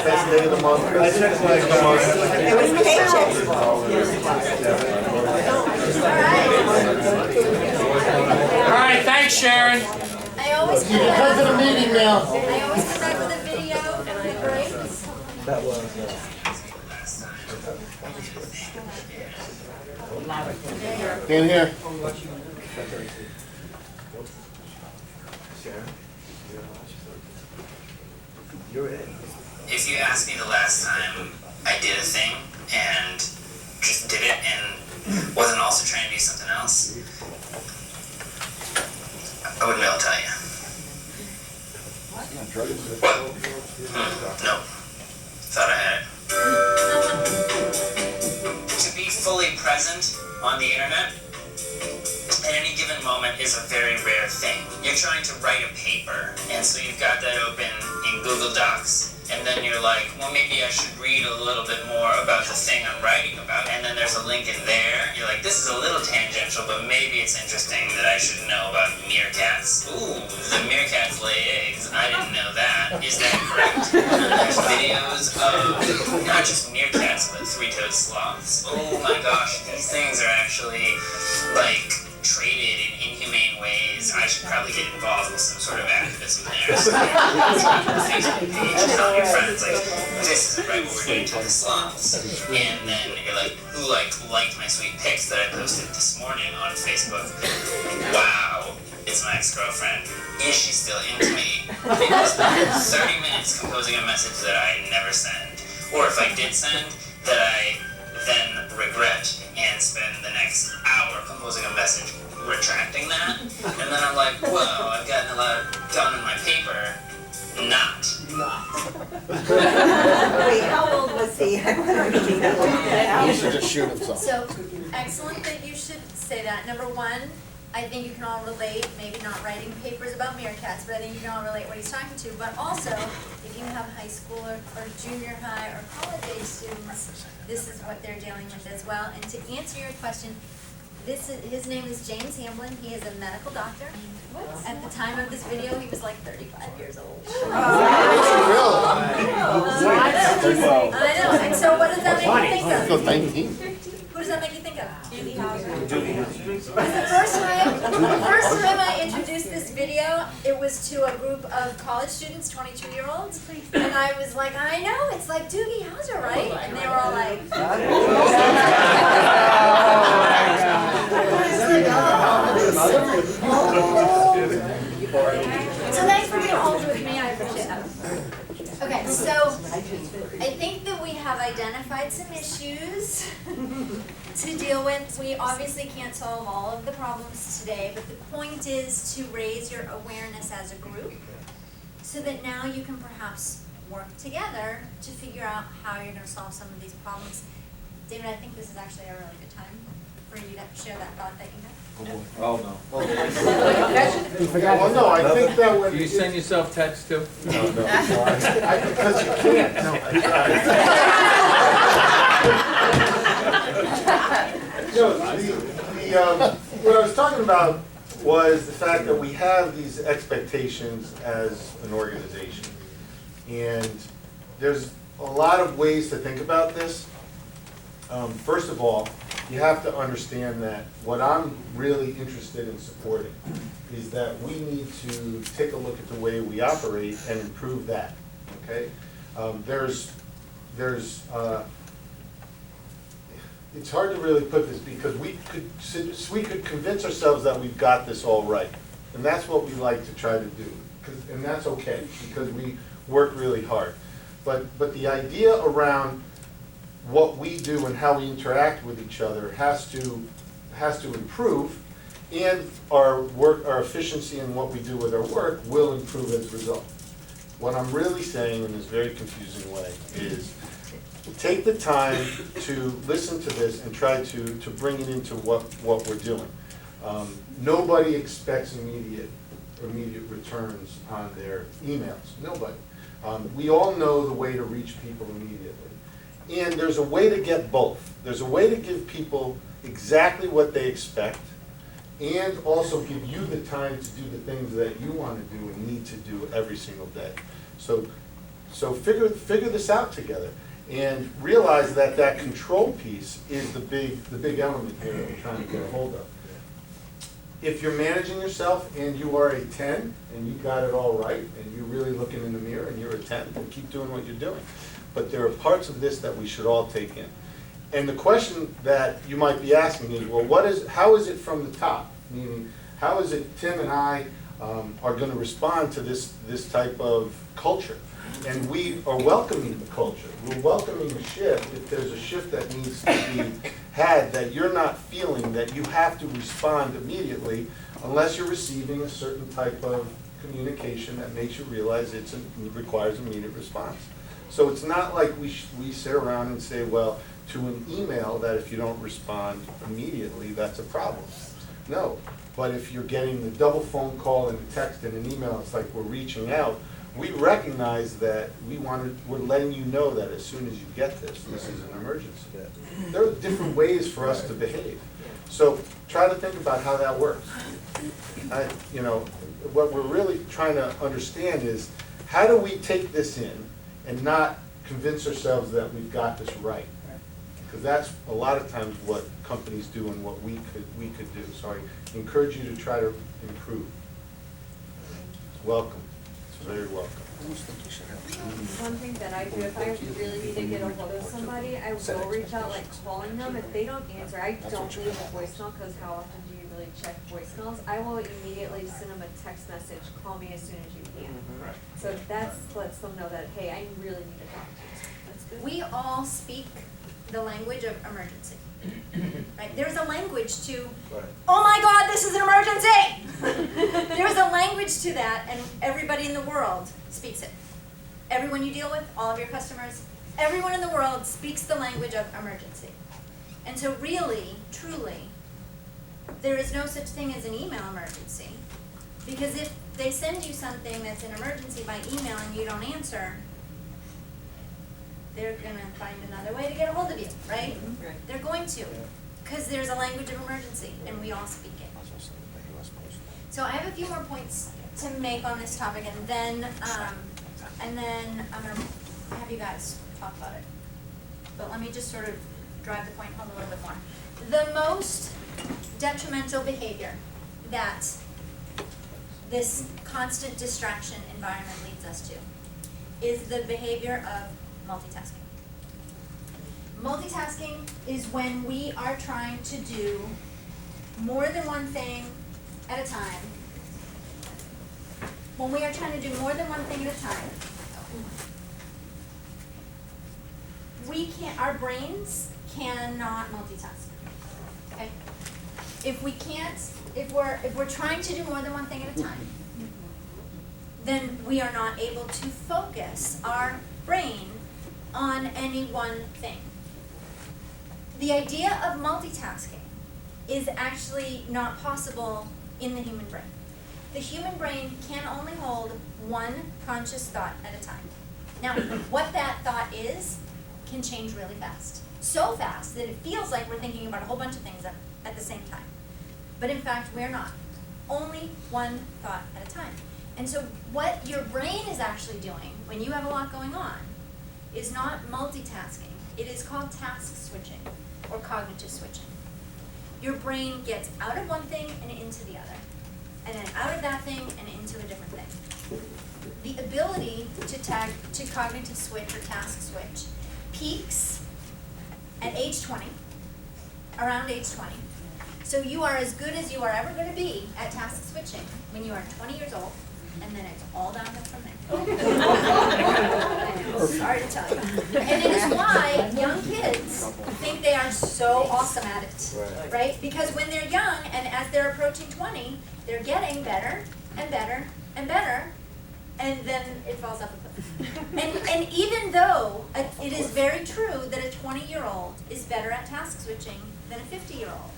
10th day of the month. I checked my It was paychecks. All right, thanks, Sharon. I always come Because of the back, meeting now. I always come back with a video for my breaks. That was, Can't hear. If you asked me the last time I did a thing and just did it and wasn't also trying to do something else, I wouldn't be able to tell you. What? No. Thought I had it. To be fully present on the internet at any given moment is a very rare thing. You're trying to write a paper, and so you've got that open in Google Docs, and then you're like, well, maybe I should read a little bit more about the thing I'm writing about, and then there's a link in there. You're like, this is a little tangential, but maybe it's interesting that I should know about meerkats. Ooh, the meerkats lay eggs. I didn't know that. Is that correct? There's videos of not just meerkats, but three-toed sloths. Oh my gosh, these things are actually, like, traded in inhumane ways. I should probably get involved with some sort of activism there. So, Facebook page, tell your friends, like, this isn't right what we're doing to the sloths. And then you're like, who liked my sweet pics that I posted this morning on Facebook? Wow, it's my ex-girlfriend. Is she still into me? Because 30 minutes composing a message that I never send. Or if I did send, that I then regret and spend the next hour composing a message retracting that, and then I'm like, whoa, I've gotten a lot done in my paper. Not. Wait, how old was he? I want to be that old. You should just shoot himself. So, excellent that you should say that. Number one, I think you can all relate, maybe not writing papers about meerkats, but I think you can all relate what he's talking to. But also, if you have high school or junior high or college age students, this is what they're dealing with as well. And to answer your question, his name is James Hamblin. He is a medical doctor. At the time of this video, he was like 35 years old. I know. And so what does that make you think of? Feels 19. Who does that make you think of? Judy Hauser. The first time I introduced this video, it was to a group of college students, 22-year-olds, and I was like, I know, it's like Doogie Howser, right? And they were all like, so thanks for being old with me, I appreciate that. Okay, so I think that we have identified some issues to deal with. We obviously can't solve all of the problems today, but the point is to raise your awareness as a group so that now you can perhaps work together to figure out how you're going to solve some of these problems. David, I think this is actually a really good time for you to share that thought that you have. Oh, no. Well, no, I think that when Do you send yourself texts too? No. Because you can't. No. What I was talking about was the fact that we have these expectations as an organization. And there's a lot of ways to think about this. First of all, you have to understand that what I'm really interested in supporting is that we need to take a look at the way we operate and improve that, okay? It's hard to really put this because we could convince ourselves that we've got this all right. And that's what we like to try to do, and that's okay because we work really hard. But the idea around what we do and how we interact with each other has to improve, and our efficiency in what we do with our work will improve as a result. What I'm really saying in this very confusing way is take the time to listen to this and try to bring it into what we're doing. Nobody expects immediate returns on their emails. Nobody. We all know the way to reach people immediately. And there's a way to get both. There's a way to give people exactly what they expect and also give you the time to do the things that you want to do and need to do every single day. So So figure this out together and realize that that control piece is the big element here that we're trying to get a hold of. If you're managing yourself and you are a 10 and you got it all right and you're really looking in the mirror and you're a 10, then keep doing what you're doing. But there are parts of this that we should all take in. And the question that you might be asking is, well, how is it from the top? Meaning, how is it Tim and I are going to respond to this type of culture? And we are welcoming the culture. We're welcoming a shift. If there's a shift that needs to be had, that you're not feeling that you have to respond immediately unless you're receiving a certain type of communication that makes you realize it requires immediate response. So it's not like we sit around and say, well, to an email that if you don't respond immediately, that's a problem. No, but if you're getting the double phone call and a text and an email, it's like we're reaching out. We recognize that we're letting you know that as soon as you get this is an emergency. There are different ways for us to behave. So try to think about how that works. What we're really trying to understand is, how do we take this in and not convince ourselves that we've got this right? Because that's a lot of times what companies do and what we could do. So I encourage you to try to improve. Welcome. It's very welcome. One thing that I do, if I really need to get a hold of somebody, I will reach out, like calling them. If they don't answer, I don't leave a voicemail, because how often do you really check voicemails? I will immediately send them a text message, call me as soon as you can. So that lets them know that, hey, I really need to talk to you. That's good. We all speak the language of emergency. Right? There's a language to, oh my God, this is an emergency! There's a language to that, and everybody in the world speaks it. Everyone you deal with, all of your customers, everyone in the world speaks the language of emergency. And so really, truly, there is no such thing as an email emergency. Because if they send you something that's an emergency by email and you don't answer, they're going to find another way to get a hold of you, right? Right. They're going to, because there's a language of emergency, and we all speak it. So I have a few more points to make on this topic, and then I'm going to have you guys talk about it. But let me just sort of drive the point home a little bit more. The most detrimental behavior that this constant distraction environment leads us to is the behavior of multitasking. Multitasking is when we are trying to do more than one thing at a time. When we are trying to do more than one thing at a time, our brains cannot multitask. Okay? If we're trying to do more than one thing at a time, then we are not able to focus our brain on any one thing. The idea of multitasking is actually not possible in the human brain. The human brain can only hold one conscious thought at a time. Now, what that thought is can change really fast. So fast that it feels like we're thinking about a whole bunch of things at the same time. But in fact, we're not. Only one thought at a time. And so what your brain is actually doing when you have a lot going on is not multitasking. It is called task switching or cognitive switching. Your brain gets out of one thing and into the other, and then out of that thing and into a different thing. The ability to cognitive switch or task switch peaks at age 20, around age 20. So you are as good as you are ever going to be at task switching when you are 20 years old, and then it's all downhill from there. Sorry to tell you. And it is why young kids think they are so awesome at it, right? Because when they're young and as they're approaching 20, they're getting better and better and better, and then it falls off a cliff. And even though it is very true that a 20-year-old is better at task switching than a 50-year-old,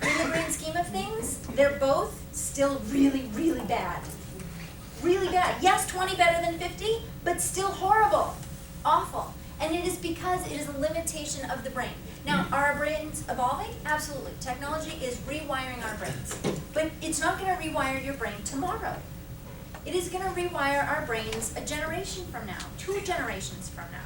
in the grand scheme of things, they're both still really, really bad. Really bad. Yes, 20 better than 50, but still horrible, awful. And it is because it is a limitation of the brain. Now, are our brains evolving? Absolutely. Technology is rewiring our brains. But it's not going to rewire your brain tomorrow. It is gonna rewire our brains a generation from now, 2 generations from now,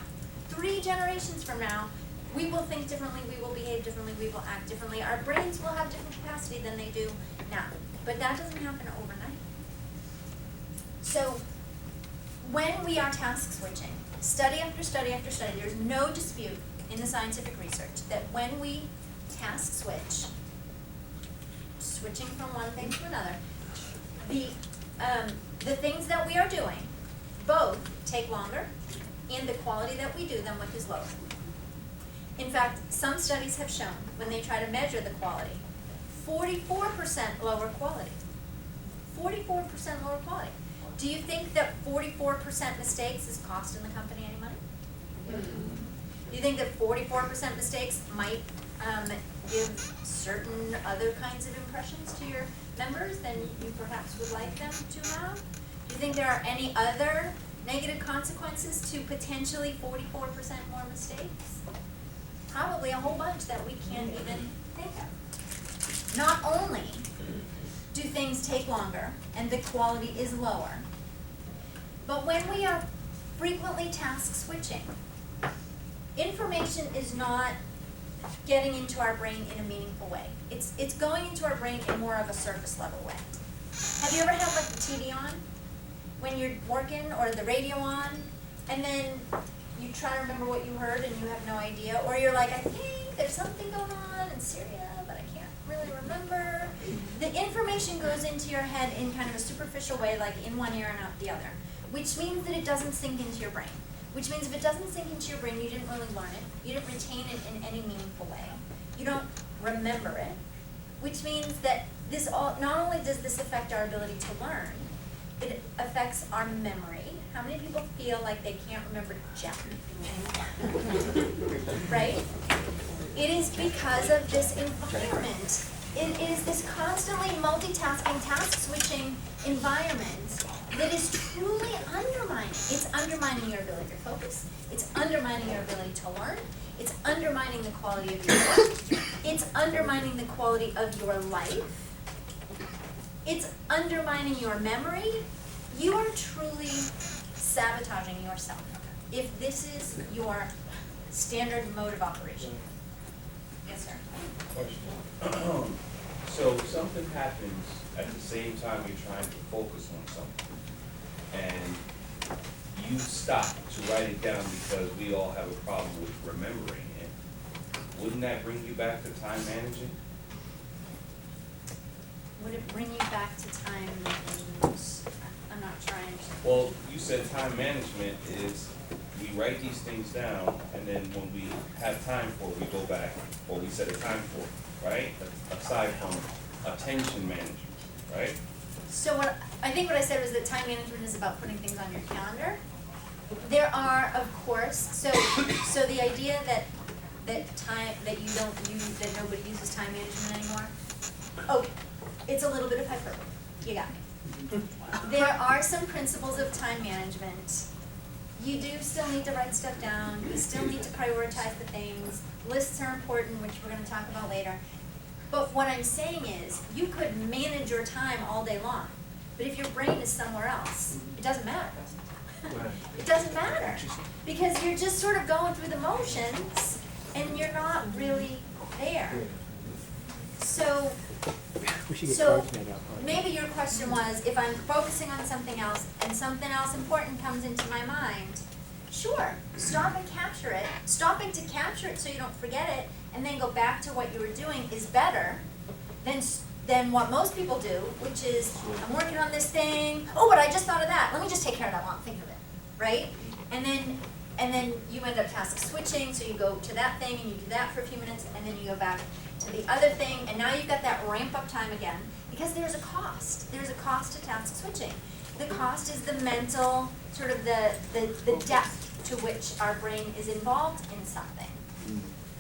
3 generations from now. We will think differently, we will behave differently, we will act differently. Our brains will have different capacity than they do now. But that doesn't happen overnight. So when we are task switching, study after study after study, there's no dispute in the scientific research that when we task switch, switching from one thing to another, the things that we are doing both take longer and the quality that we do them with is lower. In fact, some studies have shown when they try to measure the quality, 44% lower quality. 44% lower quality. Do you think that 44% mistakes is costing the company any money? Do you think that 44% mistakes might give certain other kinds of impressions to your members than you perhaps would like them to have? Do you think there are any other negative consequences to potentially 44% more mistakes? Probably a whole bunch that we can't even think of. Not only do things take longer and the quality is lower, but when we are frequently task switching, information is not getting into our brain in a meaningful way. It's going into our brain in more of a surface level way. Have you ever had like the TV on when you're working or the radio on and then you try to remember what you heard and you have no idea, or you're like, I think there's something going on in Syria, but I can't really remember. The information goes into your head in kind of a superficial way, like in one ear and out the other, which means that it doesn't sink into your brain. Which means if it doesn't sink into your brain, you didn't really learn it, you didn't retain it in any meaningful way, you don't remember it, which means that this all, not only does this affect our ability to learn, it affects our memory. How many people feel like they can't remember jack anymore? Right? It is because of this environment. It is this constantly multitasking, task-switching environment that is truly undermining. It's undermining your ability to focus. It's undermining your ability to learn. It's undermining the quality of your work. It's undermining the quality of your life. It's undermining your memory. You are truly sabotaging yourself if this is your standard mode of operation. Yes, sir. Question. So something happens at the same time you're trying to focus on something, and you stop to write it down because we all have a problem with remembering it. Wouldn't that bring you back to time managing? Would it bring you back to time management? I'm not sure I understand. Well, you said time management is we write these things down, and then when we have time for it, we go back, or we set a time for it, right? Aside from attention management, right? So I think what I said was that time management is about putting things on your calendar. There are, of course, so the idea that nobody uses time management anymore. Oh, it's a little bit of hyperbole. You got me. There are some principles of time management. You do still need to write stuff down. You still need to prioritize the things. Lists are important, which we're going to talk about later. But what I'm saying is, you could manage your time all day long, but if your brain is somewhere else, it doesn't matter. It doesn't matter, because you're just sort of going through the motions, and you're not really there. So maybe your question was, if I'm focusing on something else, and something else important comes into my mind, sure, stop and capture it. Stopping to capture it so you don't forget it, and then go back to what you were doing is better than what most people do, which is, I'm working on this thing, oh, but I just thought of that, let me just take care of that while I'm thinking of it, right? And then you end up task switching, so you go to that thing and you do that for a few minutes, and then you go back to the other thing, and now you've got that ramp up time again, because there's a cost. There's a cost to task switching. The cost is the mental, sort of the depth to which our brain is involved in something.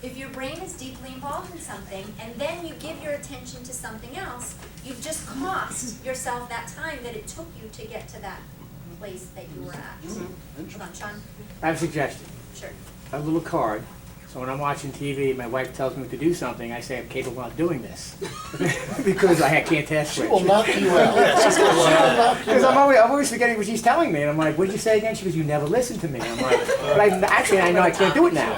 If your brain is deeply involved in something, and then you give your attention to something else, you've just cost yourself that time that it took you to get to that place that you were at. Hold on, Sean. I have a suggestion. Sure. A little card So when I'm watching TV, my wife tells me to do something, I say I'm capable of doing this. Because I can't task She switch. will knock you out. Because I'm always forgetting what she's telling me, and I'm like, what did you say again? She goes, you never listen to me. I'm like, but actually I know I can't do it now.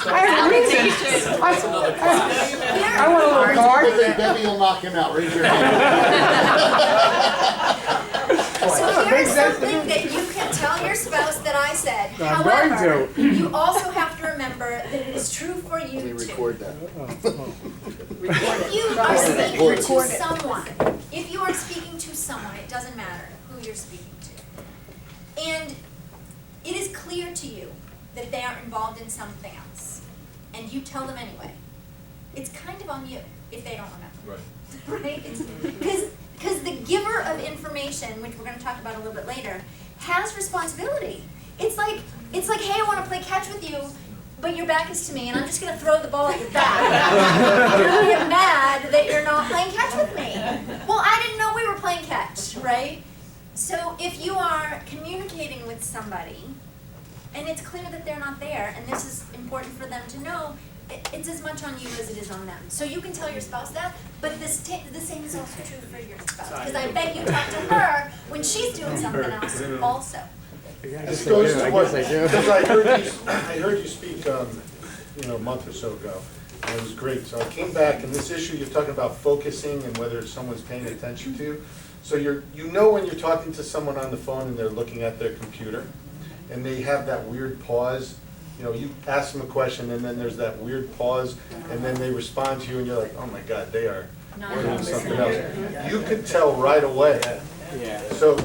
I have a reason. I want a little card. Debbie will knock him out, raise your hand. So here's something that you can tell your spouse that I said. I'm going However, you also have to remember that it is true for you too. that. If you are speaking to someone, if you are speaking to someone, it doesn't matter who you're speaking to. And it is clear to you that they are involved in something else, and you tell them anyway. It's kind of on you if they don't remember. Right? Because the giver of information, which we're going to talk about a little bit later, has responsibility. It's like, hey, I want to play catch with you, but your back is to me, and I'm just going to throw the ball at your back. You're going to get mad that you're not playing catch with me. Well, I didn't know we were playing catch, right? So if you are communicating with somebody, and it's clear that they're not there, and this is important for them to know, it's as much on you as it is on them. So you can tell your spouse that, but the same is also true for your spouse. Because I bet you talk to her when she's doing something else also. This goes to what, because I heard you speak, a month or so ago, and it was great. So I came back, and this issue, you're talking about focusing and whether someone's paying attention to you. So you know when you're talking to someone on the phone and they're looking at their computer, and they have that weird pause. You ask them a question, and then there's that weird pause, and then they respond to you, and you're like, oh my God, they are doing something else. You could tell right away. Yeah. So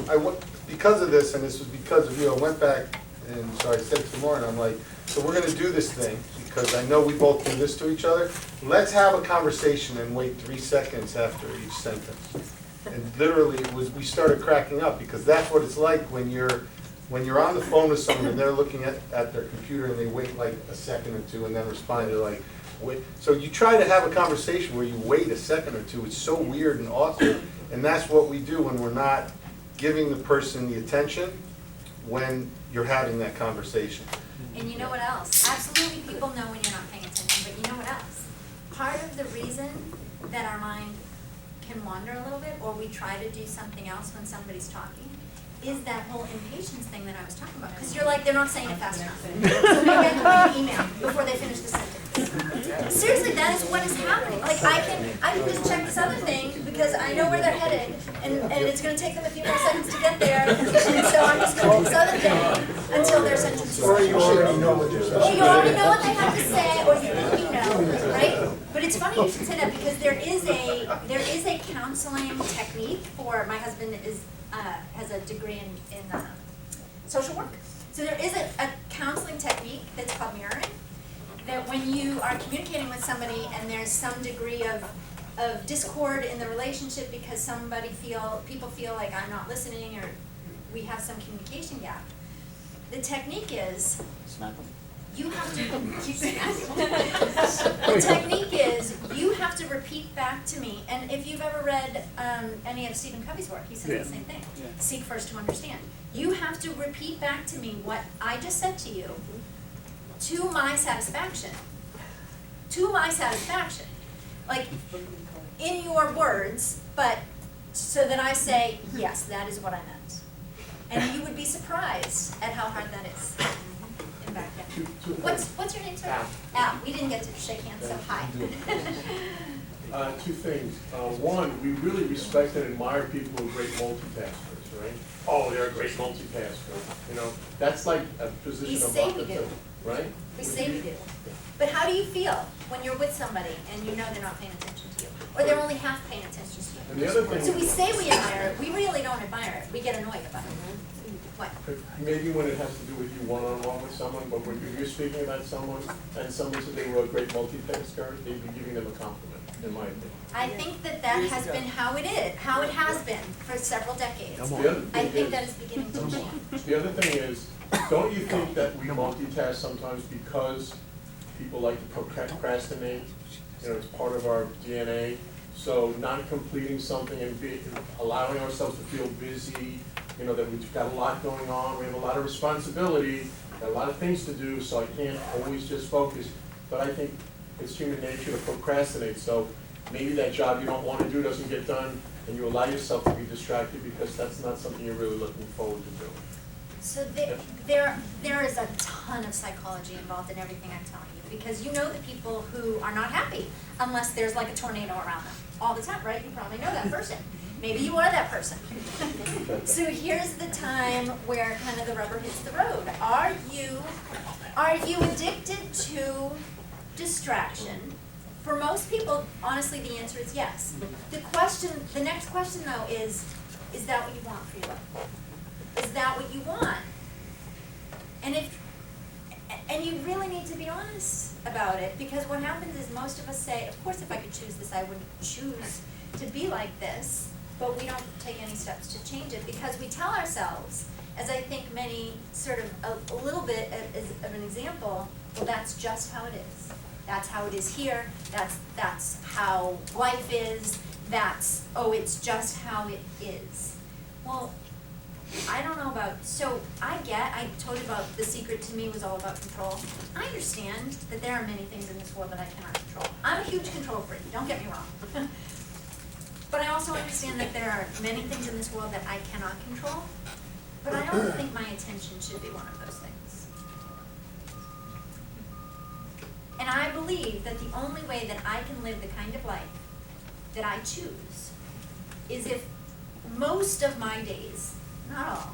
because of this, and this was because of you, I went back, and so I said to Lauren, I'm like, so we're gonna do this thing, because I know we both do this to each other. Let's have a conversation and wait 3 seconds after each sentence. And literally, we started cracking up, because that's what it's like when you're on the phone with someone and they're looking at their computer and they wait like a second or two and then respond, you're like, wait. So you try to have a conversation where you wait a second or two. It's so weird and awkward. And that's what we do when we're not giving the person the attention when you're having that conversation. And you know what else? Absolutely people know when you're not paying attention, but you know what else? Part of the reason that our mind can wander a little bit, or we try to do something else when somebody's talking, is that whole impatience thing that I was talking about. Because you're like, they're not saying it fast enough. So maybe I can read an email before they finish the sentence. Seriously, that is what is happening. Like, I can just check this other thing because I know where they're headed, and it's going to take them a few more seconds to get there, and so I'm just going to do this other thing until their sentence is Or you already know what you're Or saying. you already know what they have to say, or you think you know, right? But it's funny you should say that, because there is a counseling technique for, my husband has a degree in social work. So there is a counseling technique that's called mirroring, that when you are communicating with somebody and there's some degree of discord in the relationship because people feel like I'm not listening, or we have some communication gap, the technique is you have to the technique is you have to repeat back to me. And if you've ever read any of Stephen Covey's work, he says the same thing. Yeah. Seek first to understand. You have to repeat back to me what I just said to you to my satisfaction. To my satisfaction. Like, in your words, but so that I say, yes, that is what I meant. And you would be surprised at how hard that is. Back then. What's your name, sir? Al. We didn't get to shake hands, so hi. Two things. One, we really respect and admire people who are great multitaskers, right? Oh, they're a great multitasker. That's like a position We of say we bucket do. too, right? We say we do. But how do you feel when you're with somebody and you know they're not paying attention to you? Or they're only half paying attention to And you? the other thing. So we say we admire it, we really don't admire it. We get annoyed about it. What? Maybe when it has to do with you one-on-one with someone, but when you're speaking about someone and someone said they were a great multitasker, they'd be giving them a compliment, in my opinion. I think that has been how it has been for several decades. The other I thing think is- that is beginning to change. The other thing is, don't you think that we multitask sometimes because people like to procrastinate? It's part of our DNA. So not completing something and allowing ourselves to feel busy, that we've got a lot going on, we have a lot of responsibility, got a lot of things to do, so I can't always just focus. But I think it's human nature to procrastinate, so maybe that job you don't want to do doesn't get done, and you allow yourself to be distracted because that's not something you're really looking forward to doing. So there is a ton of psychology involved in everything I'm telling you, because you know the people who are not happy unless there's like a tornado around them all the time, right? You probably know that person. Maybe you are that person. So here's the time where kind of the rubber hits the road. Are you addicted to distraction? For most people, honestly, the answer is yes. The next question though is that what you want for your life? Is that what you want? And you really need to be honest about it, because what happens is most of us say, of course if I could choose this, I would choose to be like this, but we don't take any steps to change it because we tell ourselves, as I think many sort of a little bit as of an example, well that's just how it is. That's how it is here, that's how life is, it's just how it is. Well, I don't know about, so I told you about the secret to me was all about control. I understand that there are many things in this world that I cannot control. I'm a huge control freak, don't get me wrong. But I also understand that there are many things in this world that I cannot control, but I don't think my attention should be one of those things. And I believe that the only way that I can live the kind of life that I choose is if most of my days, not all,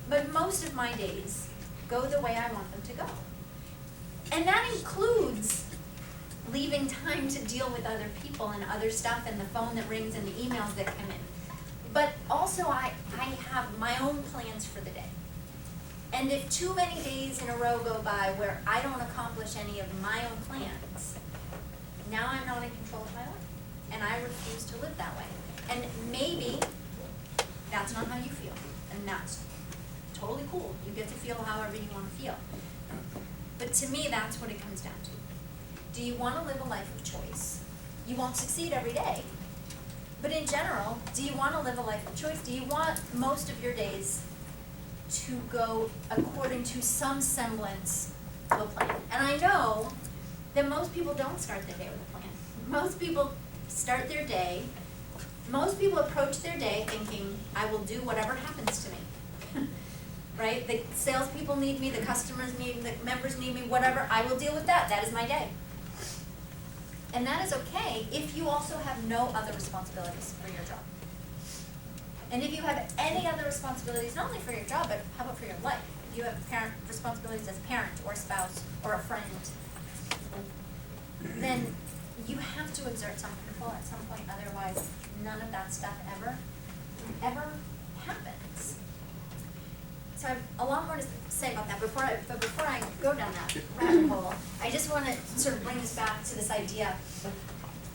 but most of my days go the way I want them to go. And that includes leaving time to deal with other people and other stuff and the phone that rings and the emails that come in. But also I have my own plans for the day. And if too many days in a row go by where I don't accomplish any of my own plans, now I'm not in control of my life. And I refuse to live that way. And maybe that's not how you feel. And that's totally cool. You get to feel however you want to feel. But to me, that's what it comes down to. Do you want to live a life of choice? You won't succeed every day. But in general, do you want to live a life of choice? Do you want most of your days to go according to some semblance of a plan? And I know that most people don't start their day with a plan. Most people start their day, most people approach their day thinking, I will do whatever happens to me. Right? The salespeople need me, the customers need me, the members need me, whatever, I will deal with that. That is my day. And that is okay if you also have no other responsibilities for your job. And if you have any other responsibilities, not only for your job, but how about for your life? If you have parent responsibilities as a parent or a spouse or a friend, then you have to exert some control at some point, otherwise none of that stuff ever happens. So I have a lot more to say about that. But before I go down that rabbit hole, I just want to sort of bring this back to this idea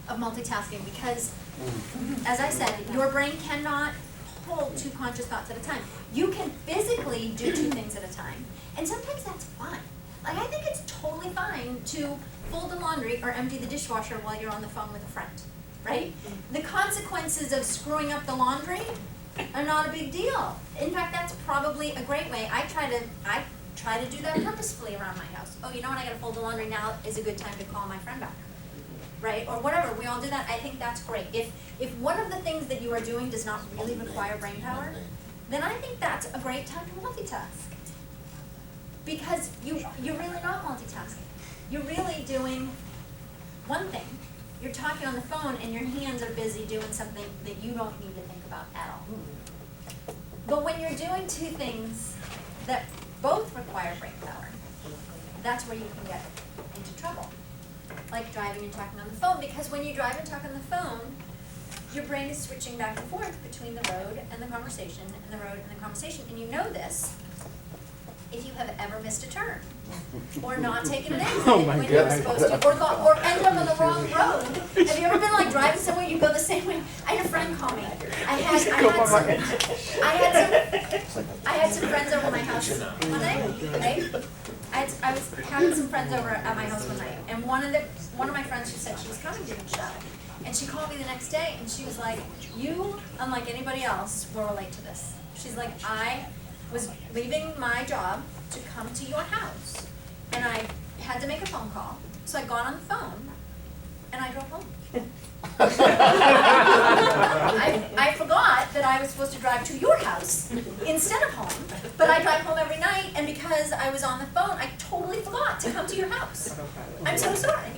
of multitasking, because, as I said, your brain cannot hold two conscious thoughts at a time. You can physically do two things at a time, and sometimes that's fine. Like, I think it's totally fine to fold the laundry or empty the dishwasher while you're on the phone with a friend, right? The consequences of screwing up the laundry are not a big deal. In fact, that's probably a great way. I try to do that purposefully around my house. Oh, you know what, I gotta fold the laundry, now is a good time to call my friend back, right? Or whatever, we all do that. I think that's great. If one of the things that you are doing does not really require brain power, then I think that's a great time to multitask. Because you're really not multitasking. You're really doing one thing. You're talking on the phone and your hands are busy doing something that you don't need to think about at all. But when you're doing two things that both require brain power, that's where you can get into trouble. Like driving and talking on the phone, because when you drive and talk on the phone, your brain is switching back and forth between the road and the conversation, and the road and the conversation. And you know this if you have ever missed a turn, or not taken an exit when you were supposed to, or ended up on the wrong road. Have you ever been like driving somewhere, you go the same way? I had a friend call me. I had some friends over my house one night, right? I was having some friends over at my house one night, and one of my friends who said she was coming didn't show. And she called me the next day, and she was like, you, unlike anybody else, will relate to this. She's like, I was leaving my job to come to your house. And I had to make a phone call, so I got on the phone, and I drove home. I forgot that I was supposed to drive to your house instead of home, but I drive home every night, and because I was on the phone, I totally forgot to come to your house. I'm so sorry.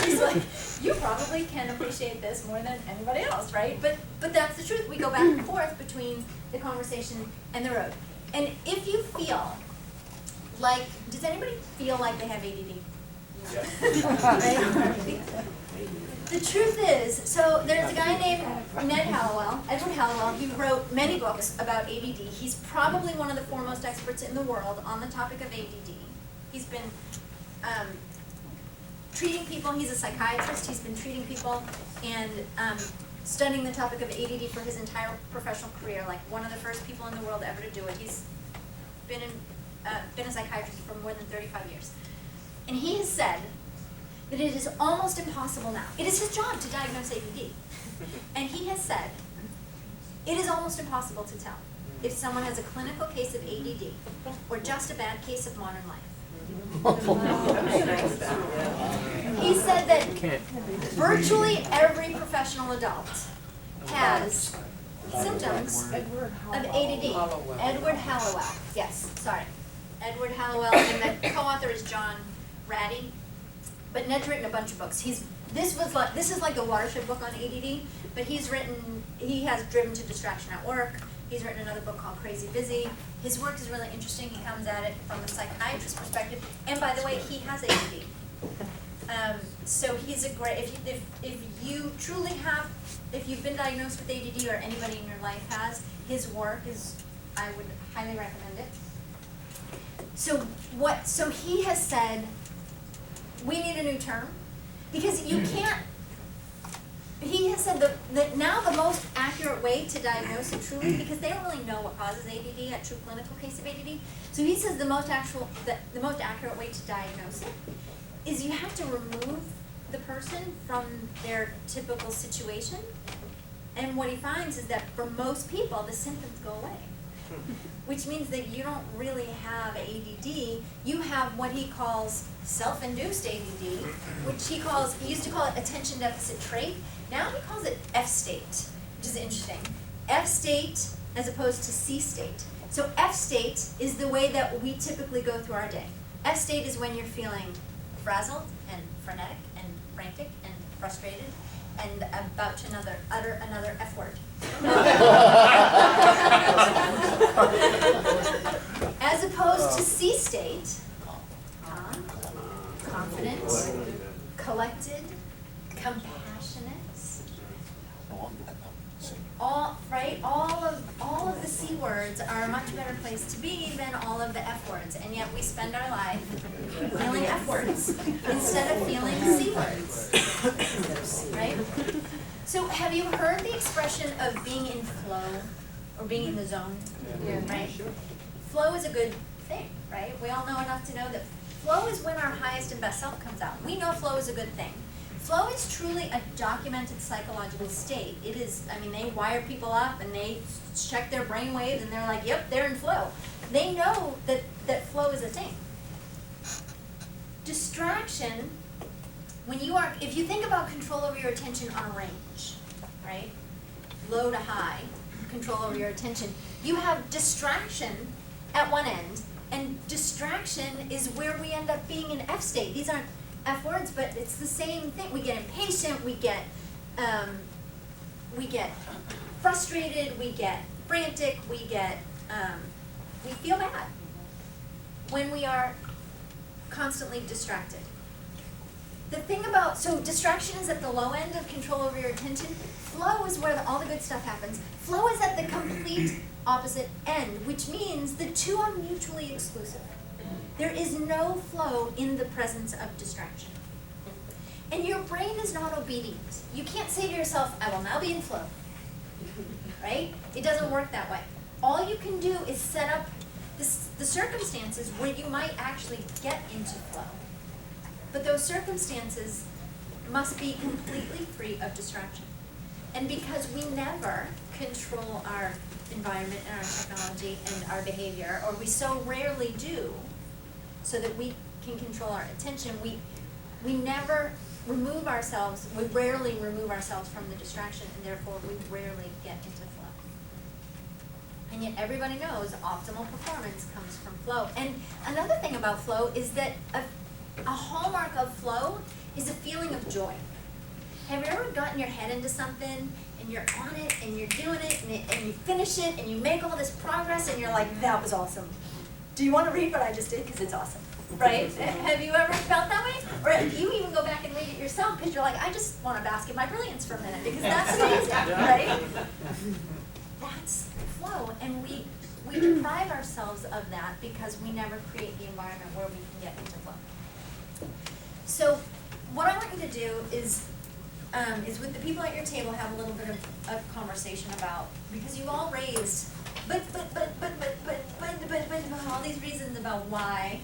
She's like, you probably can appreciate this more than anybody else, right? But that's the truth. We go back and forth between the conversation and the road. And if you feel like, does anybody feel like they have ADD? Right? The truth is, so there's a guy named Edward Hallowell. He wrote many books about ADD. He's probably one of the foremost experts in the world on the topic of ADD. He's been treating people. He's a psychiatrist. He's been treating people and studying the topic of ADD for his entire professional career, like one of the first people in the world ever to do it. He's been a psychiatrist for more than 35 years. And he has said that it is almost impossible now. It is his job to diagnose ADD. And he has said, it is almost impossible to tell if someone has a clinical case of ADD or just a bad case of modern life. He said that virtually every professional adult has symptoms of ADD. Edward Hallowell, yes, sorry. Edward Hallowell, and the co-author is John Ratty. But Ned's written a bunch of books. This is like the watershed book on ADD, but he has Driven to Distraction at Work. He's written another book called Crazy Busy. His work is really interesting. He comes at it from a psychiatrist perspective. And by the way, he has ADD. So he's a great, if you truly have, if you've been diagnosed with ADD or anybody in your life has, his work is, I would highly recommend it. So he has said, we need a new term, because you can't, he has said that now the most accurate way to diagnose it truly, because they don't really know what causes ADD, a true clinical case of ADD, so he says the most accurate way to diagnose it is you have to remove the person from their typical situation, and what he finds is that for most people, the symptoms go away. Which means that you don't really have ADD, you have what he calls self-induced ADD, which he used to call it attention deficit trait, now he calls it F state, which is interesting. F state as opposed to C state. So F state is the way that we typically go through our day. F state is when you're feeling frazzled and frenetic and frantic and frustrated and about to utter another F word. As opposed to C state, calm, confident, collected, compassionate, all of the C words are a much better place to be than all of the F words, and yet we spend our life feeling F words instead of feeling C words, right? So have you heard the expression of being in flow or being in the zone, right? Flow is a good thing, right? We all know enough to know that flow is when our highest and best self comes out. We know flow is a good thing. Flow is truly a documented psychological state. It is, I mean, they wire people up and they check their brain waves and they're like, yep, they're in flow. They know that flow is a thing. Distraction, if you think about control over your attention on a range, right? Low to high, control over your attention. You have distraction at one end, and distraction is where we end up being in F state. These aren't F words, but it's the same thing. We get impatient, we get frustrated, we get frantic, we feel bad when we are constantly distracted. The thing about, so distraction is at the low end of control over your attention. Flow is where all the good stuff happens. Flow is at the complete opposite end, which means the two are mutually exclusive. There is no flow in the presence of distraction. And your brain is not obedient. You can't say to yourself, I will now be in flow, right? It doesn't work that way. All you can do is set up the circumstances where you might actually get into flow. But those circumstances must be completely free of distraction. And because we never control our environment and our technology and our behavior, or we so rarely do, so that we can control our attention, we never remove ourselves, we rarely remove ourselves from the distraction, and therefore we rarely get into flow. And yet everybody knows optimal performance comes from flow. And another thing about flow is that a hallmark of flow is a feeling of joy. Have you ever gotten your head into something and you're on it and you're doing it and you finish it and you make all this progress and you're like, that was awesome. Do you want to read what I just did? Because it's awesome, right? Have you ever felt that way? Or you even go back and read it yourself because you're like, I just want to bask in my brilliance for a minute because that's amazing, right? That's flow, and we deprive ourselves of that because we never create the environment where we can get into flow. So what I want you to do is with the people at your table have a little bit of a conversation about, because you all raised but all these reasons about why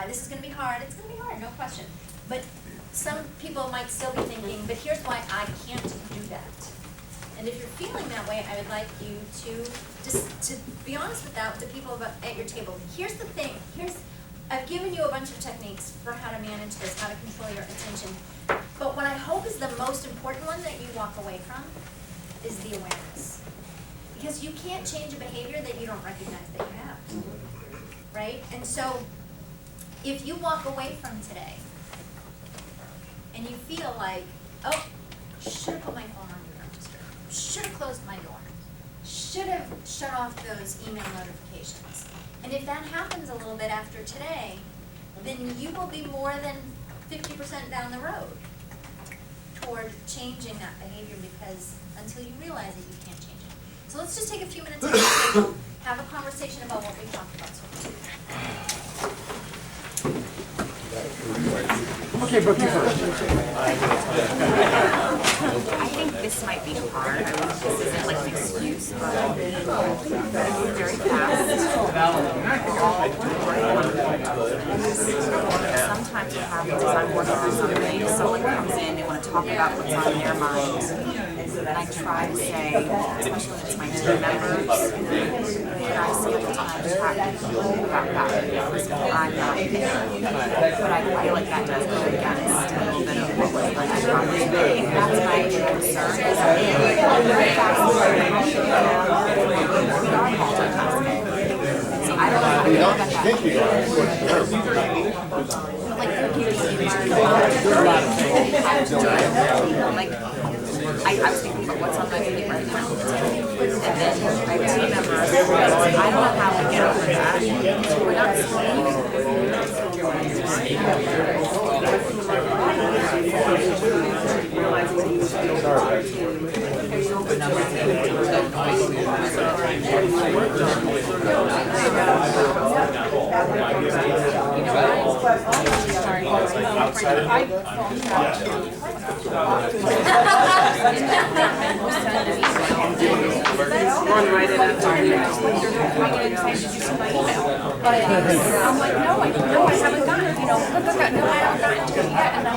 this is gonna be hard. It's gonna be hard, no question. But some people might still be thinking, but here's why I can't do that. And if you're feeling that way, I would like you to just to be honest with that with the people at your table. Here's the thing. I've given you a bunch of techniques for how to manage this, how to control your attention. But what I hope is the most important one that you walk away from is the awareness. Because you can't change a behavior that you don't recognize that you have. Right? And so if you walk away from today and you feel like, oh, should have put my phone on do not disturb, should have closed my door, should have shut off those email notifications. And if that happens a little bit after today, then you will be more than 50% down the road toward changing that behavior, because until you realize it, you can't change it. So let's just take a few minutes at the table, have a conversation about what we talked about so far. Okay, Brooke, you first. I think this might be hard. This isn't like an excuse, but I move very fast. Sometimes what happens is I'm working through something, someone comes in, they want to talk about what's on their mind. And I try to say, especially when it's my team members, and I see all the time about that. I'm not there. But I feel like that does go against a little bit of what was like a conversation. That's my concern, is very fast we are multitasking. So I don't know how to feel about that. Like, I was thinking about what's on my plate right now. And then I have team members. I don't know how to get over that. We're not I'm like, no, I haven't gotten it. You know, no, I haven't gotten to it yet. And I'm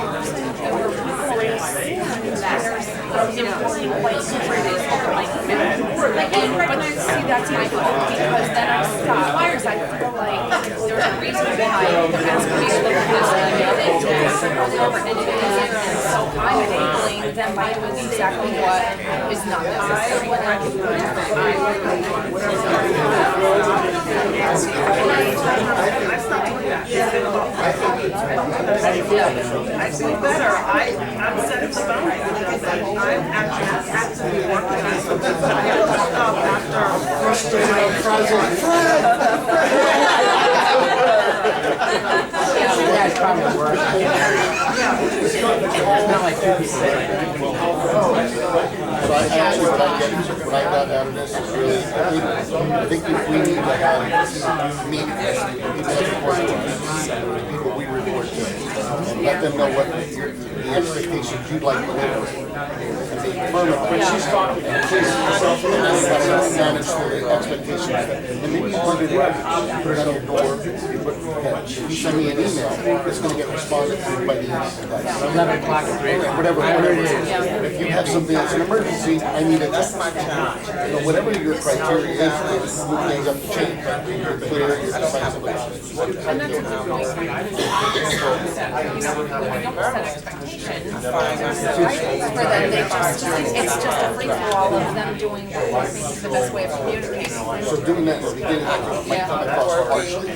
but see, that's my fault, because then I stop. Wires, I feel like there's a reason why they're asking me to look at this and so I'm enabling them by doing exactly what is not necessary. I feel better. I'm setting the boundaries. I'm actually actively working on something. I have to stop after That's probably worse. It's not like two people. So I actually, what I got out of this is really, I think if we need to have meetings, we need to have people we report to, and let them know what the expectations you'd like to live with. When she's talking, please, Manage the expectations, and maybe you put it in, put it on the door, if you send me an email, it's gonna get responded to by the email. 11 o'clock at 3. Whatever it is. If you have something that's an emergency, I need a text. You know, whatever your criteria is, to move things up the chain, you're clear, you're decisive about it. And that's a good point. We don't set expectations for them, it's just a free-for-all of them doing what they think is the best way of communicating. So doing that in the beginning, might come across harshly.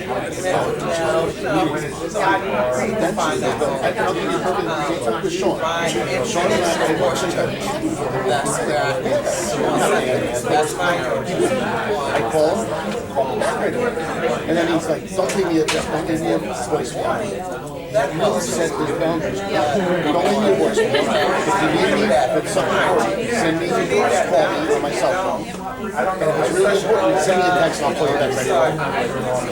I'll give you a perfect example with Sean. Sean and I have worked since I call him back right away. And then he's like, don't give me a text, don't give me a voicemail. You really set those boundaries. Don't leave me a voicemail. If you need me, if it's something important, send me, call me on my cell phone. And if it's really important, send me a text and I'll call you back right away.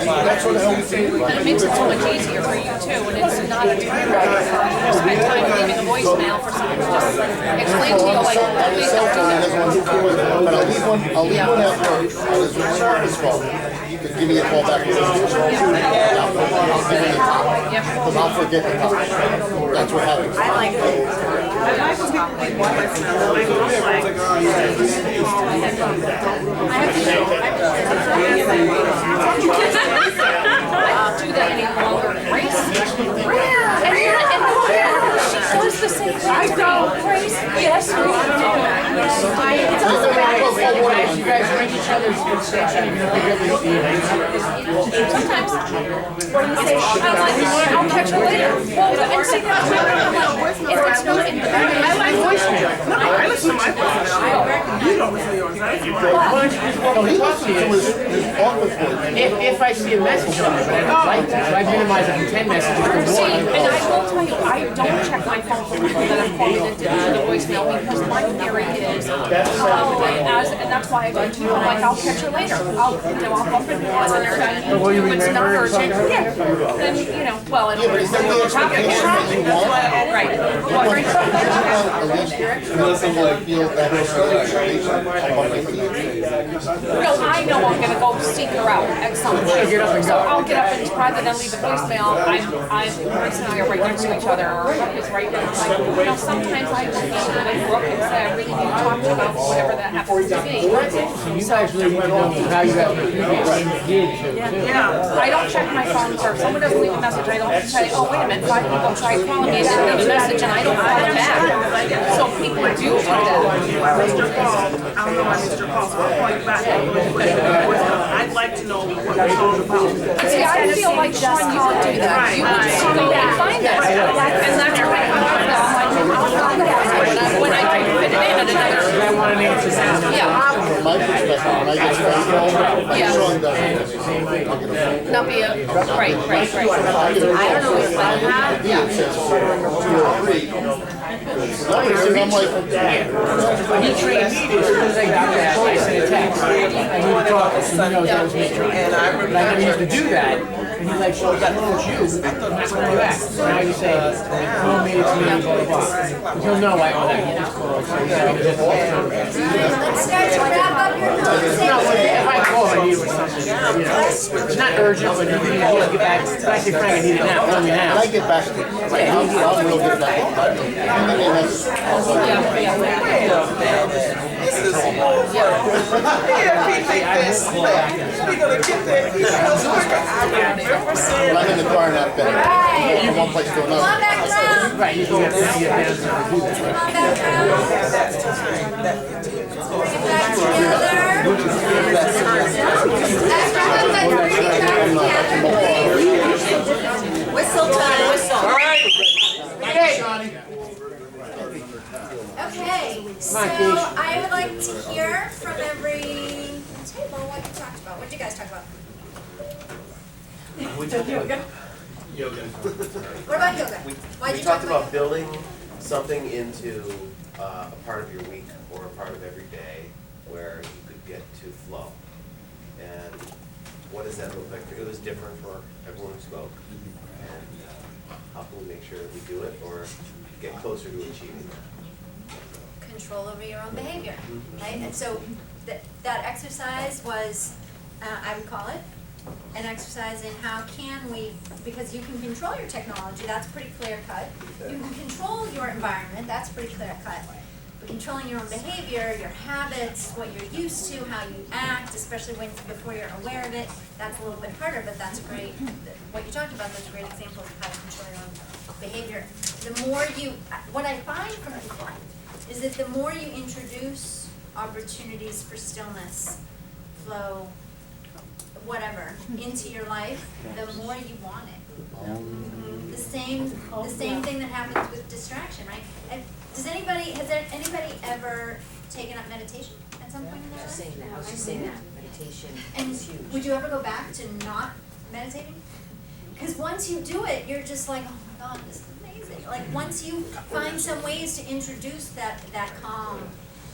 And that's what helps me. And it makes it so much easier for you too, and it's not a time where you spend time leaving a voicemail for someone to just explain to you like, please don't do that. But I'll leave one at work. I was returning this call. You can give me a call back. Because I'll forget the time. That's what happens. I like it. I like when people leave one voicemail, like, I'll do that any longer. Grace, she does the same thing. I go, Grace, yes, we do. It doesn't matter. You guys bring each other's construction, even if you really see it. Sometimes, what do you say? I'm like, I'll catch her later. Well, and see that too. I'm like, if it's not, I like voicemail. No, I listen to my voicemail. You don't listen to yours, I do. No, he listens to his office voice. If I see a message on it, but I don't like to, so I minimize it from 10 messages to See, 1. and I will tell you, I don't check my phone for people that have called and didn't the voicemail because my theory is, and that's why I go to you, I'm like, I'll catch her later. I'll bump into her and it's not urgent. Yeah, then, well, Yeah, but is that the expectation that you want? Right. No, I know I'm gonna go seek her out at some point. So I'll get up and rather than leave a voicemail, Grace and I are right next to each other, or Brooke is right next to me. Sometimes I will email with Brooke and say, I really need to talk to you about whatever that happens to be. You guys really need to know how you guys did. Yeah, I don't check my phone for, if someone doesn't leave a message, I don't say, oh, wait a minute, 5 people tried calling me and didn't leave a message, and I don't call them back. So people do that. Mr. Paul, I don't know why Mr. Paul, so I'll call you back. I'd like to know what the show's about. See, I feel like Sean, you would do that. You would just go and find it. And that's why when I can fit it in at another. I want an answer now. Yeah. From my perspective, when I get phone call, like Sean does, I'll get a phone call. Not be a, right. I don't know if I have. Yeah, it says 2 or 3. I'm like, He trains me as soon as I do that, I send a text. And we talk, and he knows that was me. But I never used to do that. And he's like, well, that was you. I'm not going to do that. So now you say, oh, maybe it's me, blah, blah, blah. He'll know I owe that. He just calls. Let's start to wrap up your conversation. If I call, I need it for something. It's not urgent, but you need to get back. But I say, Frank, I need it now. Tell me now. when I get back to you, I'll real get back to you. When I'm in the car and I've been from one place to Come on another. back around. Right, you can get down to do that. Come on back around. Bring it back together. Whistle time, whistle. All right. Okay, so I would like to hear from every table what you talked about. What did you guys talk about? Yoga. What about yoga? Why'd We you talk talked about about building something into a part of your week or a part of every day where you could get to flow. And what does that look like? It was different for everyone who spoke. And how can we make sure that we do it? Or get closer to achieving that? Control over your own behavior, right? And so that exercise was, I would call it, an exercise in how can we, because you can control your technology, that's pretty clear cut. You can control your environment, that's pretty clear cut. But controlling your own behavior, your habits, what you're used to, how you act, especially before you're aware of it, that's a little bit harder, but that's great. What you talked about, those great examples of how to control your own behavior. The more what I find from people is that the more you introduce opportunities for stillness, flow, whatever, into your life, the more you want it. The same thing that happens with distraction, right? And has anybody ever taken up meditation at some point in their life? I was just saying that, meditation And is huge. would you ever go back to not meditating? Because once you do it, you're just like, oh my God, this is amazing. Like once you find some ways to introduce that calm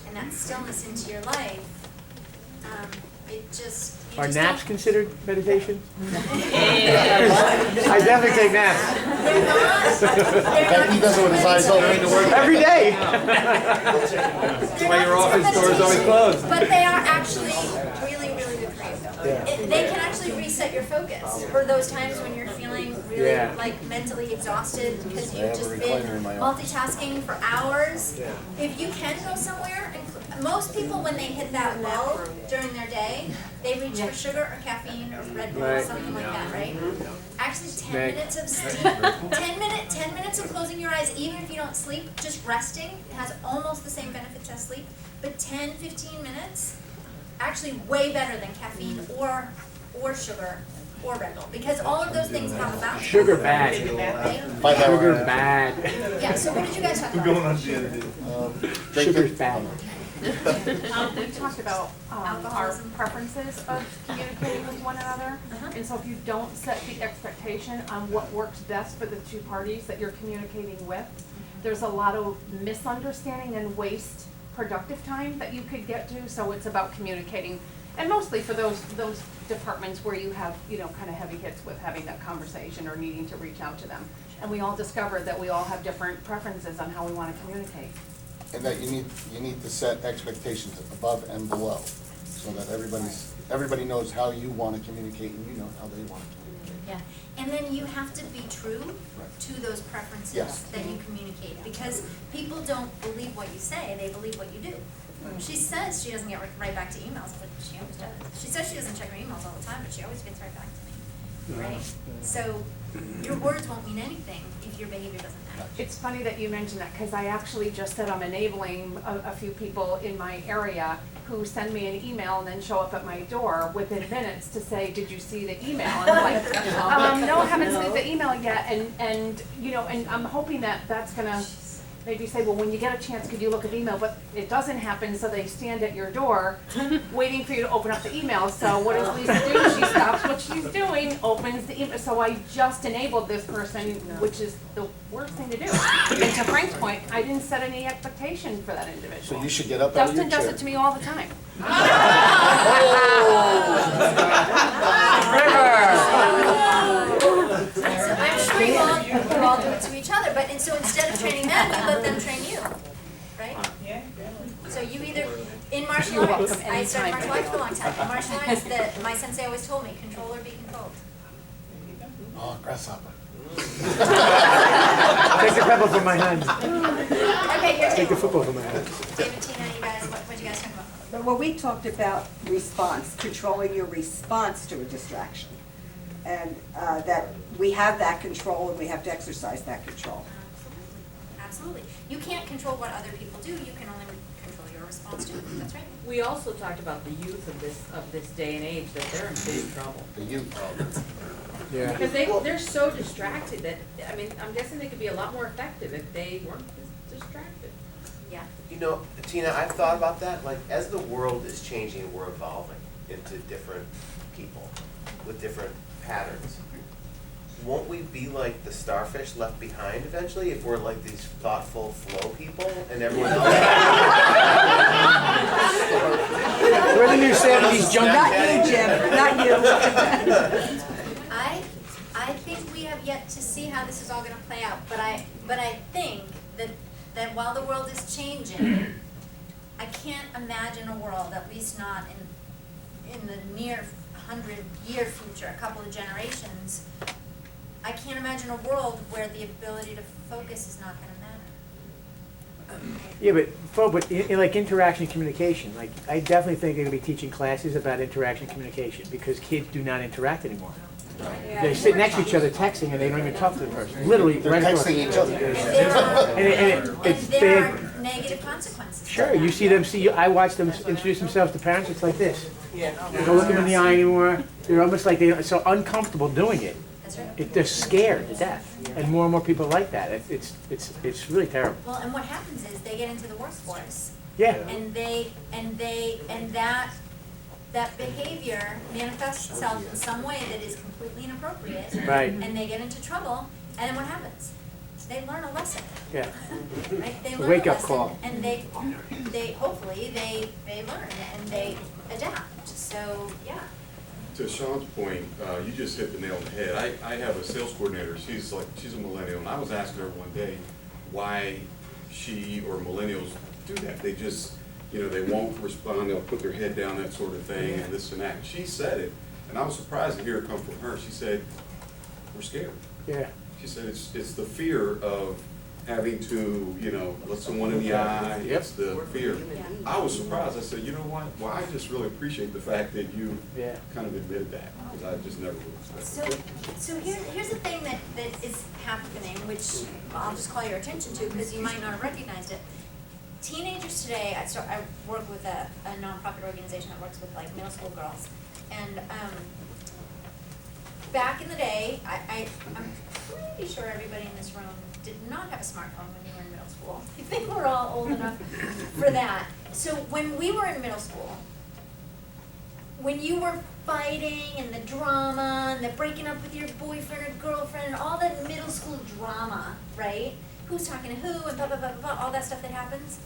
and that stillness into your life, it just Are don't- naps considered meditation? I definitely take naps. They're not. He does it with his eyes open. Every day. That's why your office door is always closed. But they are actually really, really good for you. They can actually reset your focus for those times when you're feeling really Yeah. like mentally exhausted because I you've have a just recliner been in my office. multitasking for hours. If you can go somewhere, and most people when they hit that lull during their day, they reach for sugar or caffeine or Red Bull or Right. something like that, right? Actually, 10 Meg. minutes of steam, 10 minutes of closing your eyes, even if you don't sleep, just resting has almost the same benefits as sleep. But 10, 15 minutes, actually way better than caffeine or sugar or Red Bull, because all of those things have a balance. Sugar bad. Right? 5 hour. Sugar bad. Yeah, so what did you guys talk about? Sugar's bad. We talked about our Alcoholism. preferences of communicating with one another. Uh-huh. And so if you don't set the expectation on what works best for the two parties that you're communicating with, there's a lot of misunderstanding and waste productive time that you could get to. So it's about communicating, and mostly for those departments where you have, kind of heavy hits with having that conversation or needing to reach out to them. And we all discovered that we all have different preferences on how we want to communicate. And that you need to set expectations above and below, so that everybody knows how you want to communicate and you know how they want to communicate. Yeah, and then you have to be true to those preferences Yes. that you communicate, because people don't believe what you say, they believe what you do. She says she doesn't get right back to emails, but she always does. She says she doesn't check her emails all the time, but she always gets right back to me, right? So your words won't mean anything if your behavior doesn't match. It's funny that you mentioned that, because I actually just said I'm enabling a few people in my area who send me an email and then show up at my door within minutes to say, did you see the email? And I'm like, no, I haven't seen the email yet, and I'm hoping that that's gonna maybe say, well, when you get a chance, could you look at the email? But it doesn't happen, so they stand at your door waiting for you to open up the email. So what does Lisa do? She stops what she's doing, opens the email. So I just enabled this person, which is the worst thing to do. And to Frank's point, I didn't set any expectation for that individual. So you should get up out of your Dustin chair. does it to me all the time. So I'm sure you all do it to each other, and so instead of training them, you let them train you, right? So you either, in martial You're arts, welcome I started anytime. martial arts for a long time. In martial arts, my sensei always told me, control or be controlled. Oh, grasshopper. Take the pebble from my hand. Okay, your Take the table. football from my hand. David, Tina, you guys, what you guys talk about? Well, we talked about response, controlling your response to a distraction. And that we have that control and we have to exercise that control. Absolutely. You can't control what other people do, you can only control your response to it. That's right. We also talked about the youth of this day and age, that they're in big trouble. The youth. Yeah. Because they're so distracted that, I'm guessing they could be a lot more effective if they weren't distracted. Yeah. You know, Tina, I've thought about that, like, as the world is changing, we're evolving into different people with different patterns. Won't we be like the starfish left behind eventually if we're like these thoughtful flow people and everyone else? We're the new 70s junkie. Not you, Jim, not you. I think we have yet to see how this is all gonna play out, but I think that while the world is changing, I can't imagine a world, at least not in the near 100-year future, a couple of generations, I can't imagine a world where the ability to focus is not gonna matter. Yeah, but like interaction and communication, like I definitely think they're gonna be teaching classes about interaction and communication because kids do not interact anymore. They sit next to each other texting and they don't even talk to the person, literally. They're right across. texting each other. And it's There bad. are negative consequences. Sure, you see them, I watch them introduce themselves to parents, it's like this. They don't look them in the eye anymore, they're almost like they're so uncomfortable doing it. That's right. They're scared to death, and more people are like that. It's really terrible. Well, and what happens is they get into the workforce. Yeah. And that behavior manifests itself in some way that is completely inappropriate. Right. And they get into trouble, and then what happens? They learn a lesson. Yeah. Right? They It's a learn wake-up lesson, call. and they hopefully they learn and they adapt. So yeah. To Sean's point, you just hit the nail on the head. I have a sales coordinator, she's a millennial, and I was asking her one day why she or millennials do that. They just, they won't respond, they'll put their head down, that sort of thing, and this and that. She said it, and I was surprised to hear it come from her. She said, we're scared. Yeah. She said it's the fear of having to, look someone in the eye. It's the fear. I was surprised. I said, you know what? Well, I just really appreciate the fact that you kind of admitted that, because I just never would have said that. So here's the thing that is happening, which I'll just call your attention to because you might not have recognized it. Teenagers today, I work with a nonprofit organization that works with like middle school girls, and back in the day, I'm pretty sure everybody in this room did not have a smartphone when you were in middle school. I think we're all old enough for that. So when we were in middle school, when you were fighting and the drama and the breaking up with your boyfriend or girlfriend and all that middle school drama, right? Who's talking to who and blah, blah, blah, blah, all that stuff that happens,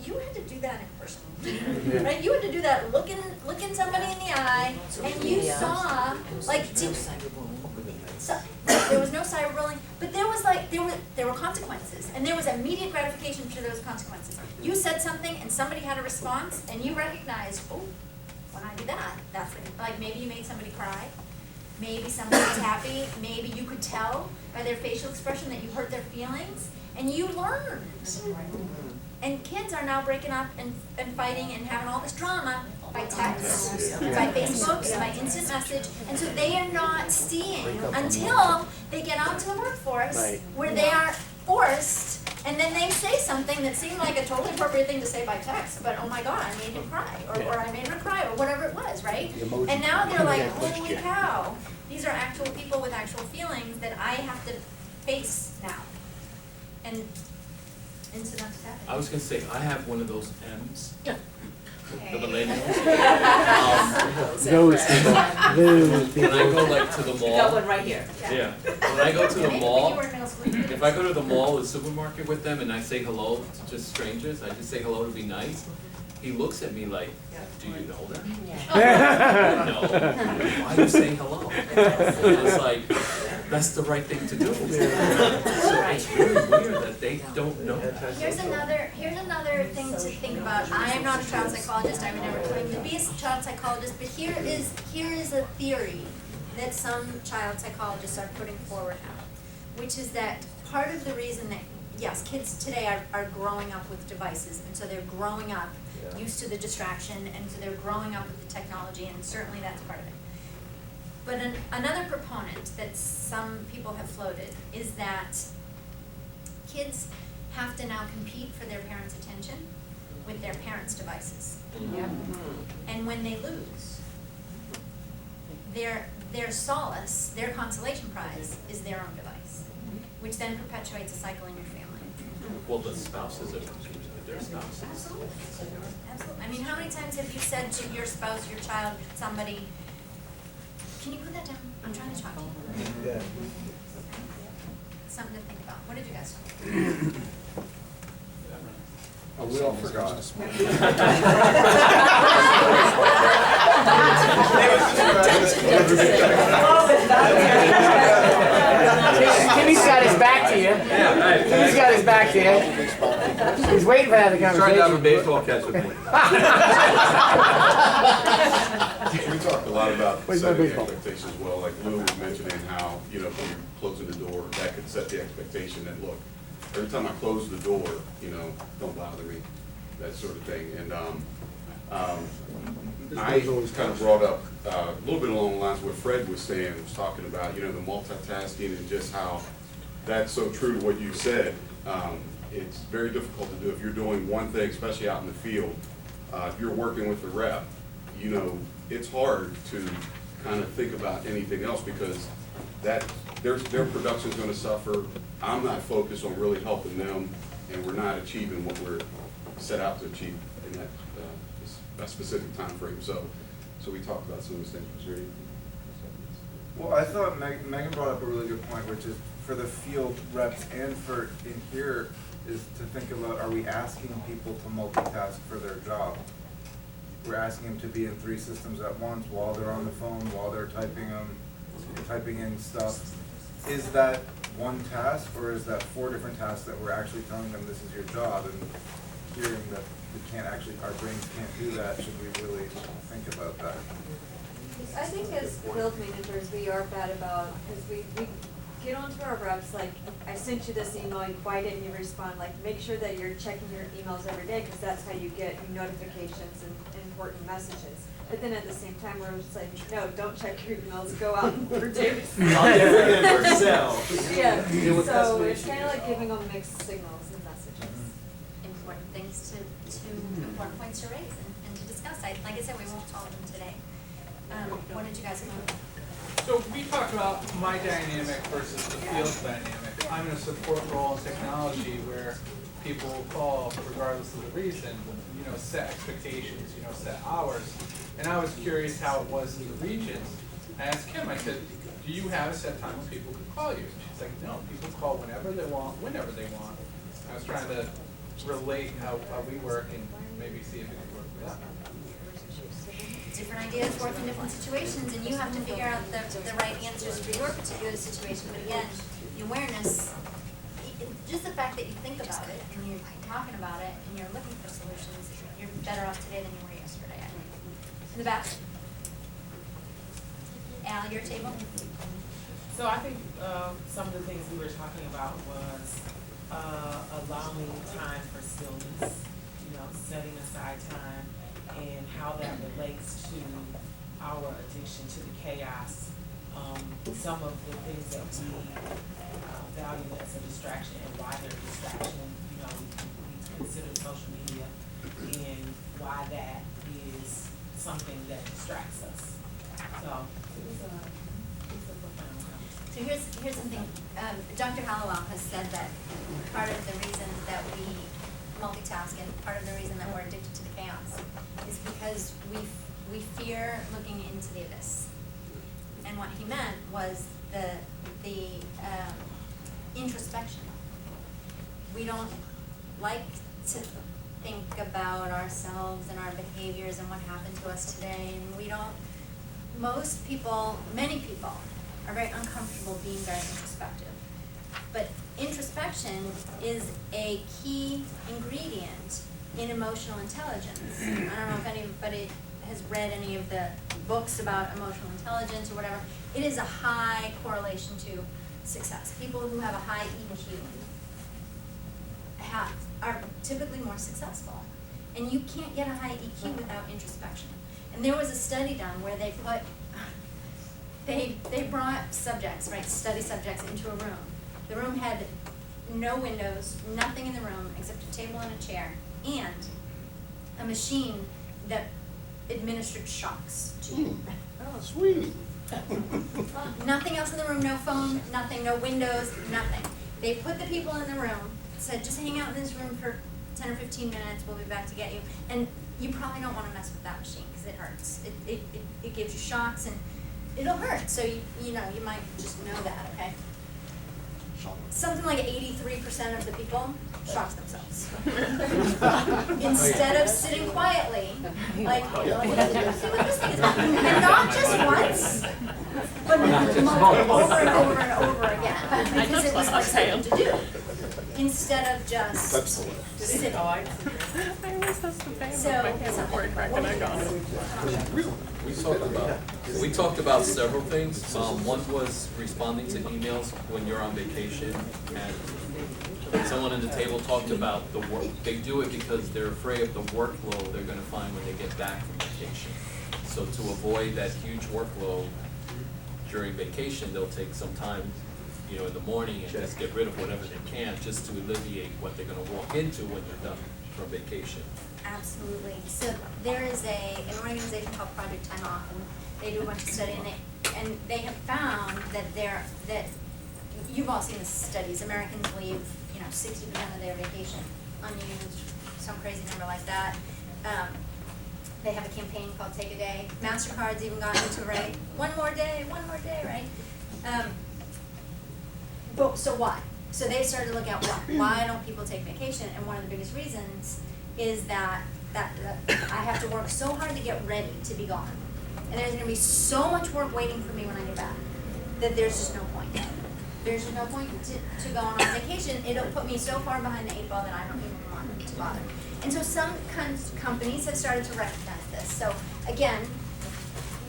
you had to do that in person, right? You had to do that looking somebody in the eye, and you saw, like, there was no cyberbullying, but there was like, there were consequences, and there was immediate gratification for those consequences. You said something, and somebody had a response, and you recognized, oh, when I do that, that's like maybe you made somebody cry, maybe somebody was happy, maybe you could tell by their facial expression that you hurt their feelings, and you learned. And kids are now breaking up and fighting and having all this drama by text, by Facebook, by instant message, and so they are not seeing until they get out to the workforce where they are forced, and then they say something that seemed like a totally appropriate thing to say by text, but oh my God, I made him cry, or I made her cry, or whatever it was, right? And now they're like, holy cow, these are actual people with actual feelings that I have to face now. And so that's happening. I was gonna say, I have one of those M's. The millennials. Those people. When I go like to the mall. Got one right here. Yeah. When I go to the mall, You were in middle school. if I go to the mall or the supermarket with them and I say hello to just strangers, I just say hello to be nice, he looks at me like, do you know them? No. Why are you saying hello? And it's like, that's the right thing to do. So it's really weird that they don't know that. Here's another thing to think about. I am not a child psychologist. I would never claim to be a child psychologist, but here is a theory that some child psychologists are putting forward now, which is that part of the reason that, yes, kids today are growing up with devices, and so they're growing up used to the distraction, and so they're growing up with the technology, and certainly that's part of it. But another proponent that some people have floated is that kids have to now compete for their parents' attention with their parents' devices. And when they lose, their solace, their consolation prize is their own device, which then perpetuates a cycle in your family. Well, the spouses are confused with their spouses. Absolutely. Absolutely. I mean, how many times have you said to your spouse, your child, somebody, can you put that down? I'm trying to talk to you. Yeah. Something to think about. What did you guys talk about? Oh, we all forgot. Timmy's got his back to you. Yeah, right. Timmy's got his back to Chad. He's waiting for that Trying to have a conversation. baseball catch with me. We talked a lot about Where's my setting baseball? expectations as well, like Lou was mentioning how, you know, when you're closing the door, that could set the expectation that, look, every time I close the door, you know, don't bother me, that sort of thing. And, I kind of brought up, a little bit along the lines of what Fred was saying, was talking about, you know, the multitasking and just how that's so true to what you said. It's very difficult to do if you're doing one thing, especially out in the field. If you're working with the rep, you know, it's hard to kind of think about anything else because that, their production's gonna suffer. I'm not focused on really helping them, and we're not achieving what we're set out to achieve in that specific time frame. So we talked about some of those things. Was there anything? Well, I thought Megan brought up a really good point, which is for the field reps and for in here is to think about, are we asking people to multitask for their job? We're asking them to be in 3 systems at once while they're on the phone, while they're typing in stuff. Is that one task, or is that 4 different tasks that we're actually telling them this is your job, and hearing that we can't actually, our brains can't do that? Should we really think about that? I think as field managers, we are bad about, because we get onto our reps, like, I sent you this email, why didn't you respond? Like, make sure that you're checking your emails every day, because that's how you get notifications and important messages. But then at the same time, we're just like, no, don't check your emails, go out and produce. Yeah, so it's kind of like giving them mixed signals and messages. Important things important points to raise and to discuss. Like I said, we won't solve them today. What did you guys come up with? So we talked about my dynamic versus the field dynamic. I'm in a support role in technology where people will call regardless of the reason, you know, set expectations, you know, set hours. And I was curious how it was in the regions. I asked Kim, I said, do you have a set time when people can call you? And she's like, no, people call whenever they want, whenever they want. I was trying to relate how we work and maybe see if it could work for them. Different ideas work in different situations, and you have to figure out the right answers for your particular situation. But again, the awareness, just the fact that you think about it and you're talking about it and you're looking for solutions, you're better off today than you were yesterday, I think. In the back. Al, your table. So I think some of the things we were talking about was allowing time for stillness, you know, setting aside time, and how that relates to our addiction to the chaos. Some of the things that we value as a distraction and why they're a distraction, you know, we consider social media and why that is something that distracts us. So it was a profound conversation. So here's something, Dr. Hallowell has said that part of the reason that we multitask and part of the reason that we're addicted to the chaos is because we fear looking into the abyss. And what he meant was the introspection. We don't like to think about ourselves and our behaviors and what happened to us today, and we don't, many people are very uncomfortable being very introspective. But introspection is a key ingredient in emotional intelligence. I don't know if anybody has read any of the books about emotional intelligence or whatever. It is a high correlation to success. People who have a high EQ are typically more successful. And you can't get a high EQ without introspection. And there was a study done where they put, they brought subjects, right, study subjects into a room. The room had no windows, nothing in the room except a table and a chair, and a machine that administered shocks to you. Oh, sweet. Nothing else in the room, no phone, nothing, no windows, nothing. They put the people in the room, said just hang out in this room for 10 or 15 minutes, we'll be back to get you. And you probably don't want to mess with that machine because it hurts. It gives you shocks and it'll hurt. So you know, you might just know that, okay? Something like 83% of the people shock themselves. Instead of sitting quietly, like, see what this thing is about. And not just once, but over and over and over again. Because it was hard for them to do. instead of just That's the way. sitting. I was just a fan So- of my favorite board crack and I got it. We talked about several things. One was responding to emails when you're on vacation, and someone at the table talked about the work. They do it because they're afraid of the workload they're gonna find when they get back from vacation. So to avoid that huge workload during vacation, they'll take some time, you know, in the morning and just get rid of whatever they can, just to alleviate what they're gonna walk into when they're done from vacation. Absolutely. So there is an organization called Project Time Off, and they do a bunch of study, and they have found that you've all seen the studies. Americans leave, 60% of their vacation unused, some crazy number like that. They have a campaign called Take a Day. MasterCard's even gotten into it, right? One more day, right? But so why? So they started to look at why don't people take vacation, and one of the biggest reasons is that I have to work so hard to get ready to be gone, and there's going to be so much work waiting for me when I get back that there's just no point. There's just no point to go on vacation. It'll put me so far behind the 8 ball that I don't even want to bother. And so some companies have started to recognize this. So again,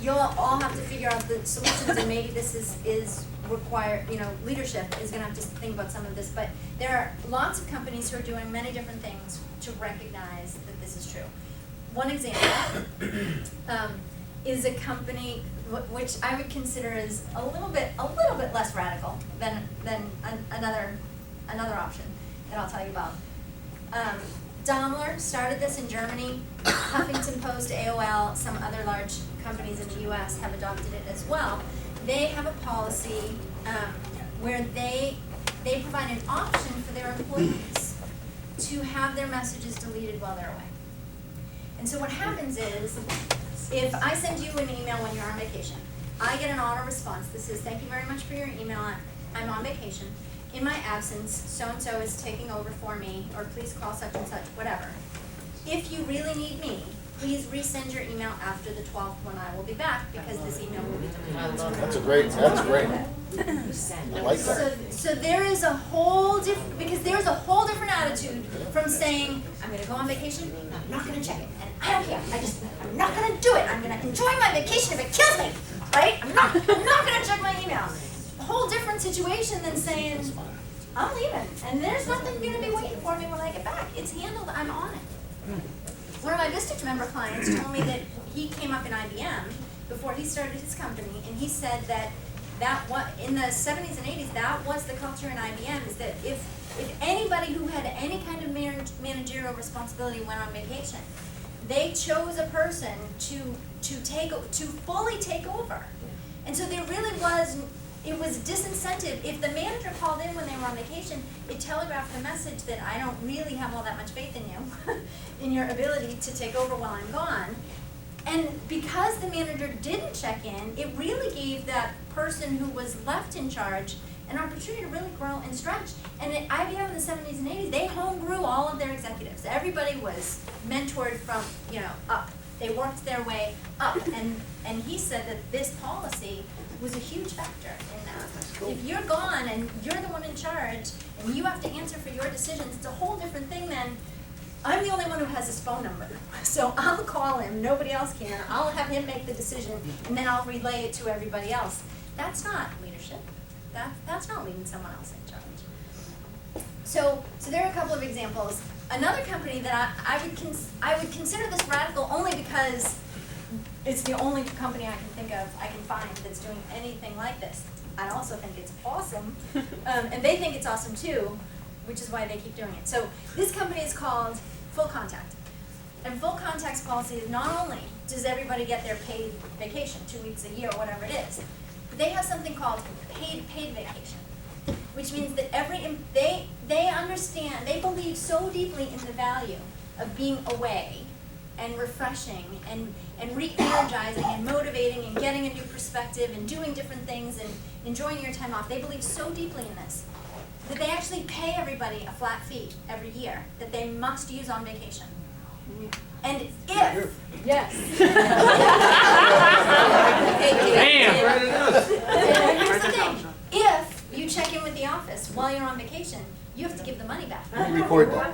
you'll all have to figure out the solutions, and maybe this is required, leadership is gonna have to think about some of this, but there are lots of companies who are doing many different things to recognize that this is true. One example is a company which I would consider as a little bit less radical than another option that I'll tell you about. Daimler started this in Germany. Huffington Post, AOL, some other large companies in the US have adopted it as well. They have a policy where they provide an option for their employees to have their messages deleted while they're away. And so what happens is, if I send you an email when you're on vacation, I get an auto response that says, "Thank you very much for your email, I'm on vacation. In my absence, so-and-so is taking over for me, or please call such and such," whatever. If you really need me, please resend your email after the 12th when I will be back, because this email will be deleted. That's great. I like that. So there is a whole there's a whole different attitude from saying, "I'm gonna go on vacation, I'm not gonna check it, and I don't care, I'm not gonna do it, I'm gonna enjoy my vacation if it kills me, right? I'm not gonna check my email." A whole different situation than saying, "I'm leaving, and there's nothing gonna be waiting for me when I get back. It's handled, I'm on it." One of my Vistage member clients told me that he came up in IBM before he started his company, and he said that in the 70s and 80s, that was the culture in IBM, is that if anybody who had any kind of managerial responsibility went on vacation, they chose a person to fully take over. And so there really it was disincentive. If the manager called in when they were on vacation, it telegraphed the message that I don't really have all that much faith in you, in your ability to take over while I'm gone. And because the manager didn't check in, it really gave that person who was left in charge an opportunity to really grow and stretch. And at IBM in the 70s and 80s, they home grew all of their executives. Everybody was mentored from, up. They worked their way up. And he said that this policy was a huge factor in that. If you're gone and you're the one in charge and you have to answer for your decisions, it's a whole different thing than, "I'm the only one who has his phone number, so I'll call him, nobody else can, I'll have him make the decision, and then I'll relay it to everybody else." That's not leadership. That's not leading someone else in charge. So there are a couple of examples. Another company that I would consider this radical only because it's the only company I can find that's doing anything like this. I also think it's awesome, and they think it's awesome too, which is why they keep doing it. So this company is called Full Contact. And Full Contact's policy is not only does everybody get their paid vacation, 2 weeks a year, whatever it is, but they have something called paid vacation, which means that they understand, they believe so deeply in the value of being away and refreshing and re-energizing and motivating and getting a new perspective and doing different things and enjoying your time off. They believe so deeply in this that they actually pay everybody a flat fee every year that they must use on vacation. And if, yes. And here's the thing, if you check in with the office while you're on vacation, you have to give the money record that.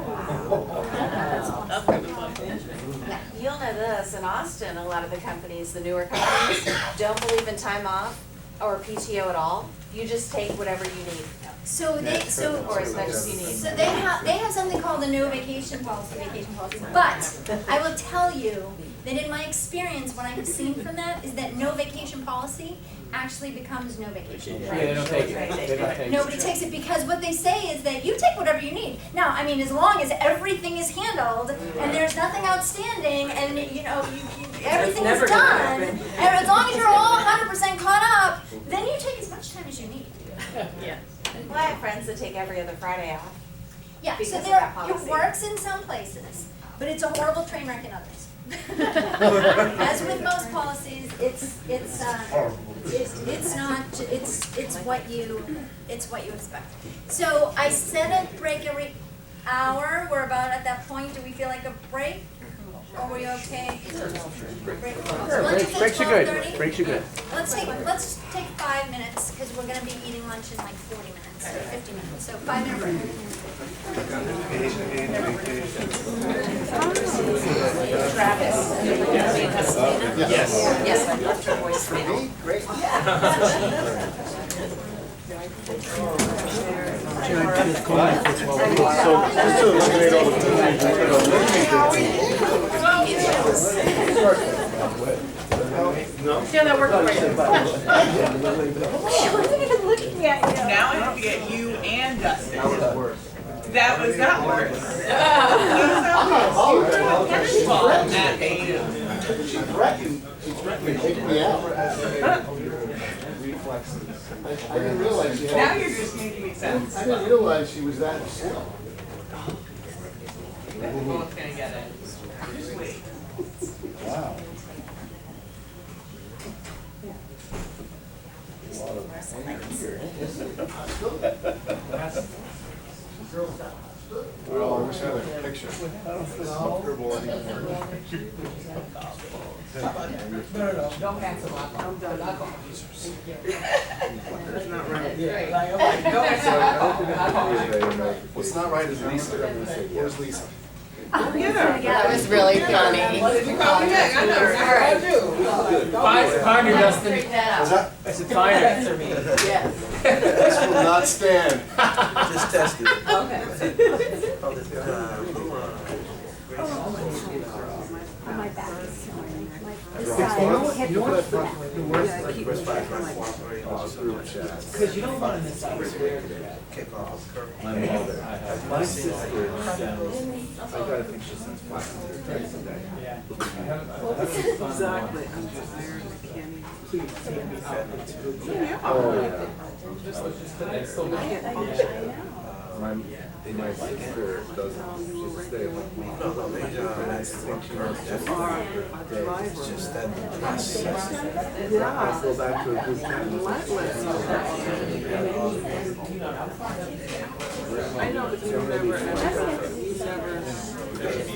You'll know this, in Austin, a lot of the companies, the newer companies, don't believe in time off or PTO at all. You just take whatever you need. So they, Or as much as you need. So they have something called the no vacation policy, But I will tell you that in my experience, what I've seen from that is that no vacation policy actually becomes no vacation. Yeah, they don't take it. They don't take it. Nobody takes it because what they say is that you take whatever you need. Now, I mean, as long as everything is handled and there's nothing outstanding and everything is done, and as long as you're all 100% caught up, then you take as much time as you need. Yeah. Well, I have friends that take every other Friday off. Yeah, so Because of there, that it policy. works in some places, but it's a horrible train wreck in others. As with most policies, it's what you expect. So I set a break every hour. We're about at that point. Do we feel like a break? Or are we okay? Break. Breaks are good. Breaks are good. Let's take 5 minutes because we're going to be eating lunch in like 40 minutes or 50 minutes. So 5 minute break. Travis. Yes, I left your voicemail. Great. So just to eliminate all No? Yeah, that worked for you. She wasn't even looking at you. Now I have to get you and Dustin. That was worse. That was not worse. I'm not apologizing. She's At 8 a.m. She's wrecking to take me out. I didn't realize she had. Now you're just making me sense. I didn't realize she was that slow. We're both gonna get it. Just wait. Wow. Oh, I wish I had a picture. I don't feel comfortable anymore. No, don't pass them off. I'm done. That's not right. What's not right is Lisa. Where's Lisa? That was really funny. Find her, Dustin. What's that? I said find her. This will not stand. Just tested it. My back is smarting. You know what? The worst, like, Because you don't want to miss out. Kick off. my sister, I gotta think she sends classes twice a day. Exactly. Please take me out. Yeah. Oh, yeah. My sister doesn't, she'll stay with me. And I think she knows every day. It's just that process. I go back to a good time. I know, but you never,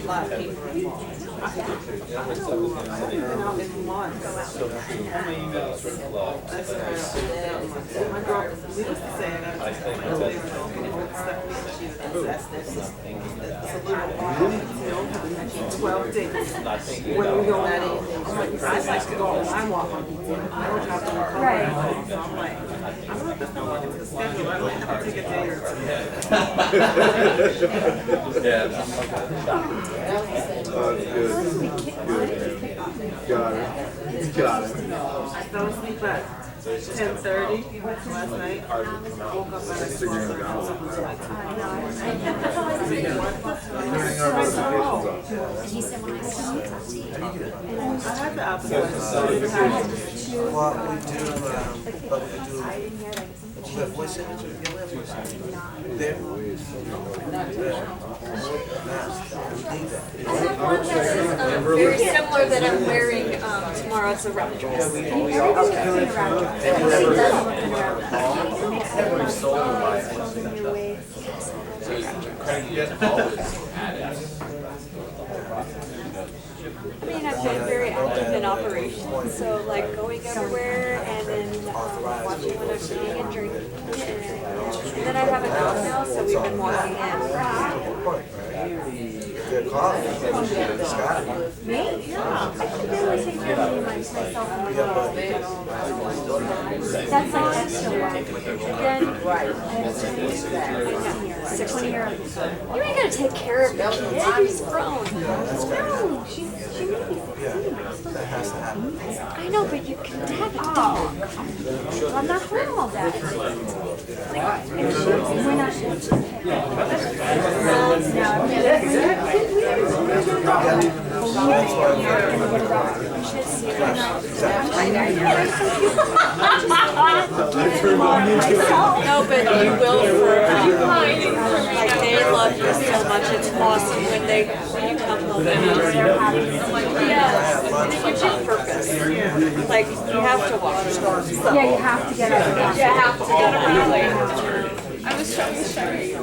flat paper involved. I haven't been out in months. That's my girl, we used to say that. My it's a little while, you know, 12 days. When we go at it, I'm like, I'd like to go on my walk on weekend. I don't have to come home. So I'm like, I'm not just gonna look into the schedule. I might have to take a day or two. Good. Got it. Got it. I fell asleep at 10:30 last night. Woke up at 12. He said when I saw I had the appetite. Well, we have voice imagery. Yeah, we have voice imagery. One that is very similar that I'm wearing tomorrow. It's a wrap dress. I mean, I've been very active in operations, so like going everywhere and then watching what I'm eating and drinking. And then I have a dog now, so we've been walking in. Me? Yeah. I can barely take care of myself and my dog. That's all I'm still then, 20 year. You ain't gonna take care of your kid. He's grown. No, she made me. I know, but you can have a dog. I'm not home all that. Like, we're not. No, but you will for, like, they love you so much, it's awesome when you come home and they're happy. Yes, and it's your purpose. Like, you have to walk. Yeah, you have to get up. You have to get around. I was showing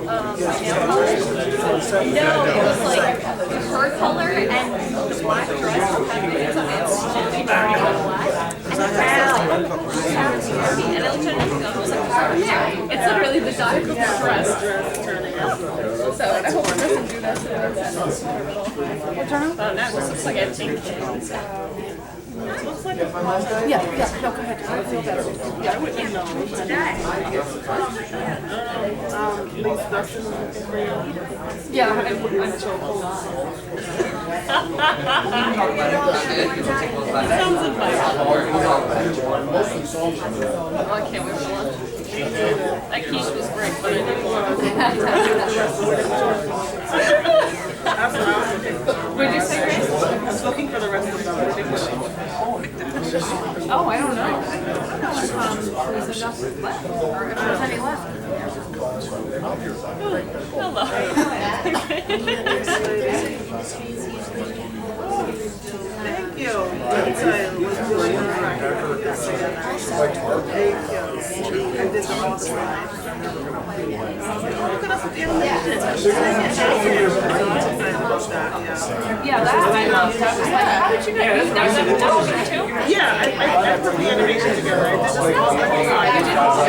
my nail polish. No, it was like her color and the black dress. And it looked identical. I was like, yeah, it's literally the dark dress turning out. So I hope it doesn't do that to the turn on? Oh, no, it just looks like everything. Looks like a yeah, no, go ahead. I feel better. Yeah, I wouldn't know. Yeah, I'm so cold. Sounds advice. Oh, I can't wait for lunch. That quiche was great, but I didn't want What did you say, Grace? I was looking for the rest of the Oh, I don't know. There's enough left, or if there's any left. Hello. Thank you. Thank you. I did them all the time. Look at us at the animation. Yeah, that I loved. I was like, how did you know? You've never done television too? Yeah, I put the animation together. I did this whole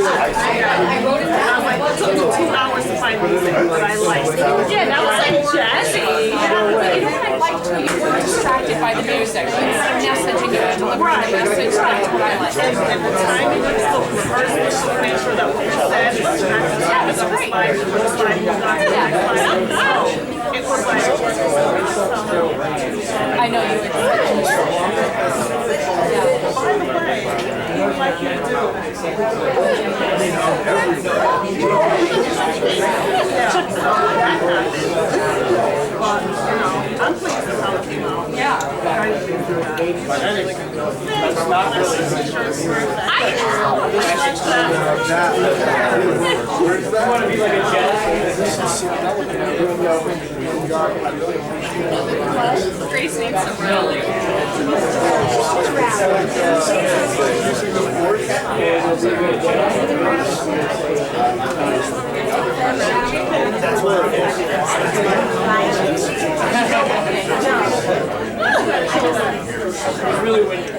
I wrote it down. It took me 2 hours to find these things that I liked. Yeah, that was like jazzy. Yeah, but you know what I liked? You were distracted by the music. I'm now sending you a delivery message. That's what I like. And the timing was so reversed to make sure that what you said was not just yeah, that's great. It was like, I know you would. by the way, I would like you to do. But, you know, I'm pleased with how it came out. Yeah. That's not really. You want to be like a Grace needs some rally. That's what it is. It's really windy.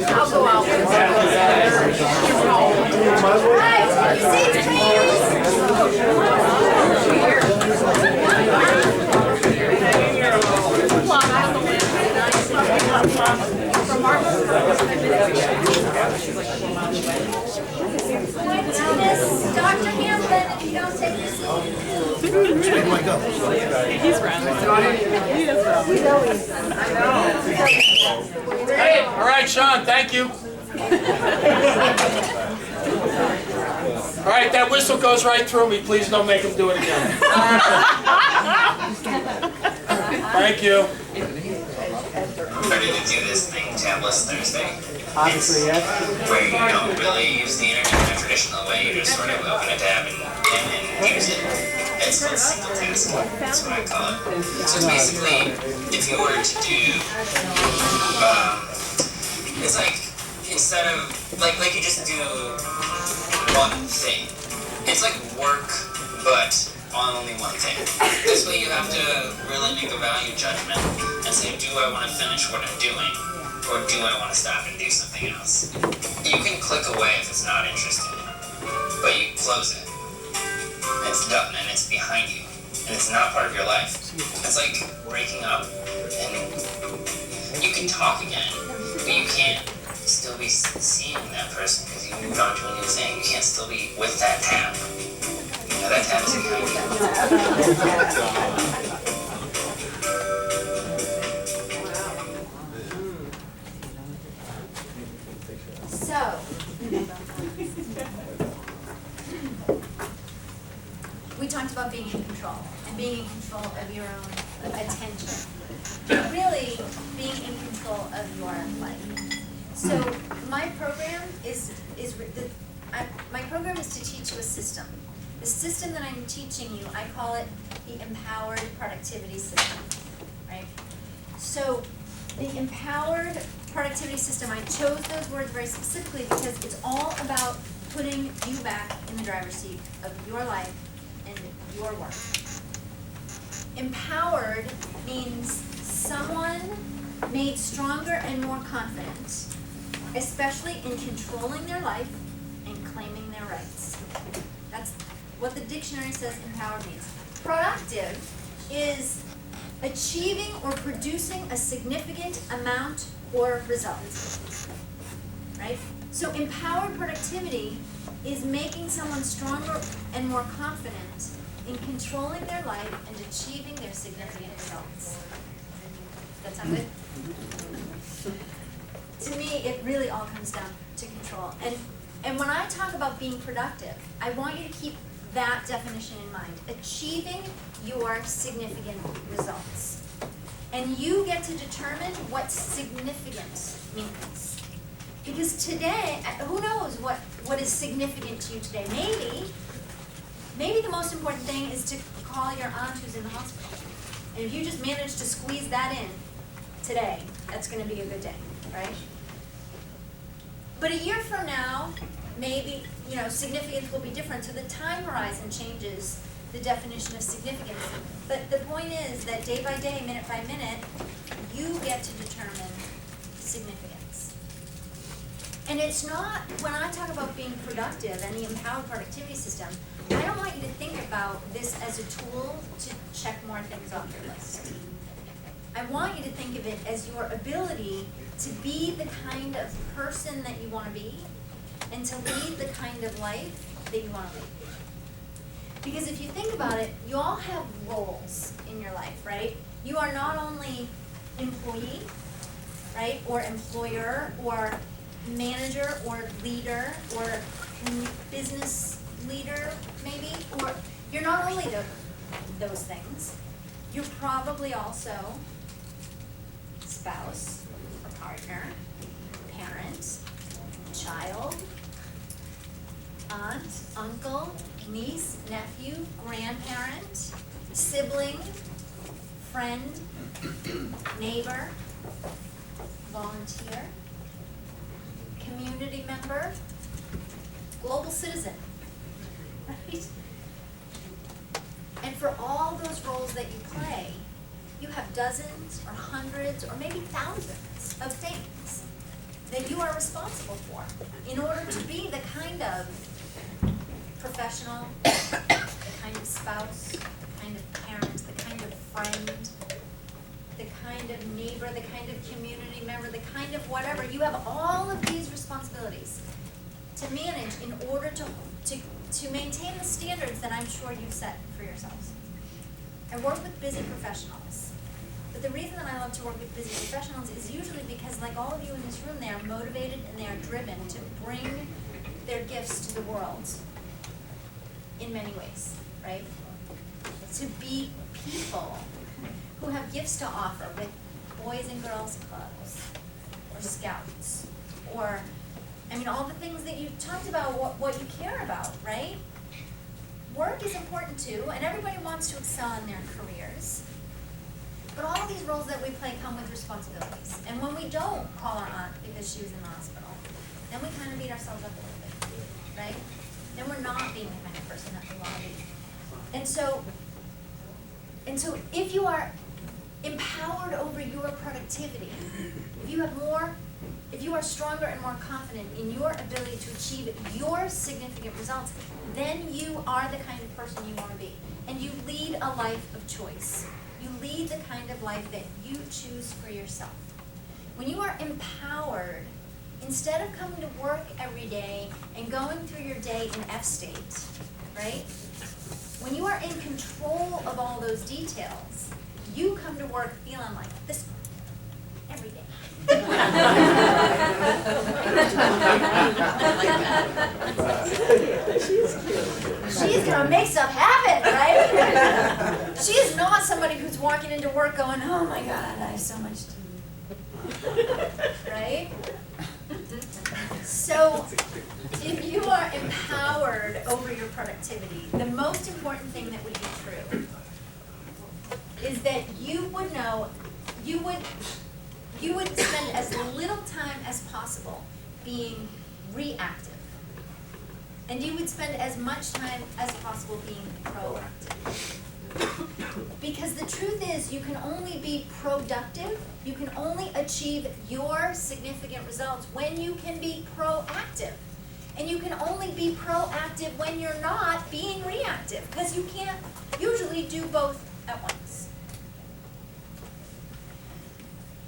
I'll go out. Dr. Hamlin, if you don't take your seat. He's round. He is round. Hey, all right, Sean, thank you. All right, that whistle goes right through me. Please don't make him do it again. Thank you. Started to do this thing, Tablets Thursday. Obviously, yes. Where you don't really use the internet in a traditional way, you just sort of open a tab and use it. It's called single tasking, that's what I call it. So basically, if you were to do, it's like instead of, like you just do one thing. It's like work, but on only one thing. This way you have to really make a value judgment and say, do I want to finish what I'm doing? Or do I want to stop and do something else? You can click away if it's not interesting, but you close it. And it's done, and it's behind you, and it's not part of your life. It's like breaking up, and you can talk again, but you can't still be seeing that person because you moved on to a new thing. You can't still be with that tab. You know, that tab is behind you. So, we talked about being in control and being in control of your own attention. But really, being in control of your life. So, my program my program is to teach you a system. The system that I'm teaching you, I call it the Empowered Productivity System, right? So, the Empowered Productivity System, I chose those words very specifically because it's all about putting you back in the driver's seat of your life and your work. Empowered means someone made stronger and more confident, especially in controlling their life and claiming their rights. That's what the dictionary says empowered means. Productive is achieving or producing a significant amount or result, right? So empowered productivity is making someone stronger and more confident in controlling their life and achieving their significant results. That sound good? To me, it really all comes down to control. And when I talk about being productive, I want you to keep that definition in mind. Achieving your significant results. And you get to determine what significant means. Because today, who knows what is significant to you today? Maybe the most important thing is to call your aunt who's in the hospital. And if you just manage to squeeze that in today, that's going to be a good day, right? But a year from now, maybe, significance will be different. So the time horizon changes the definition of significance. But the point is that day by day, minute by minute, you get to determine significance. And it's not, when I talk about being productive and the empowered productivity system, I don't want you to think about this as a tool to check more things off your list. I want you to think of it as your ability to be the kind of person that you want to be and to lead the kind of life that you want to lead. Because if you think about it, you all have roles in your life, right? You are not only employee, right, or employer, or manager, or leader, or business leader, maybe, or you're not only those things. You're probably also spouse, or partner, parent, child, aunt, uncle, niece, nephew, grandparent, sibling, friend, neighbor, volunteer, community member, global citizen, right? And for all those roles that you play, you have dozens or hundreds or maybe thousands of things that you are responsible for in order to be the kind of professional, the kind of spouse, the kind of parent, the kind of friend, the kind of neighbor, the kind of community member, the kind of whatever. You have all of these responsibilities to manage in order to maintain the standards that I'm sure you've set for yourselves. I work with busy professionals. But the reason that I love to work with busy professionals is usually because, like all of you in this room, they are motivated and they are driven to bring their gifts to the world in many ways, right? To be people who have gifts to offer with Boys and Girls Clubs or Scouts or, all the things that you talked about, what you care about, right? Work is important too, and everybody wants to excel in their careers. But all of these roles that we play come with responsibilities. And when we don't call our aunt because she was in the hospital, beat ourselves up a little bit, right? Then we're not being the kind of person that we want to be. And so if you are empowered over your productivity, if you are stronger and more confident in your ability to achieve your significant results, then you are the kind of person you want to be. And you lead a life of choice. You lead the kind of life that you choose for yourself. When you are empowered, instead of coming to work every day and going through your day in F state, right? When you are in control of all those details, you come to work feeling like this every day. She's gonna make stuff happen, right? She is not somebody who's walking into work going, oh my God, I have so much to do. Right? So, if you are empowered over your productivity, the most important thing that would be true is that you would know, you would spend as little time as possible being reactive. And you would spend as much time as possible being proactive. Because the truth is, you can only be productive, you can only achieve your significant results when you can be proactive. And you can only be proactive when you're not being reactive, because you can't usually do both at once.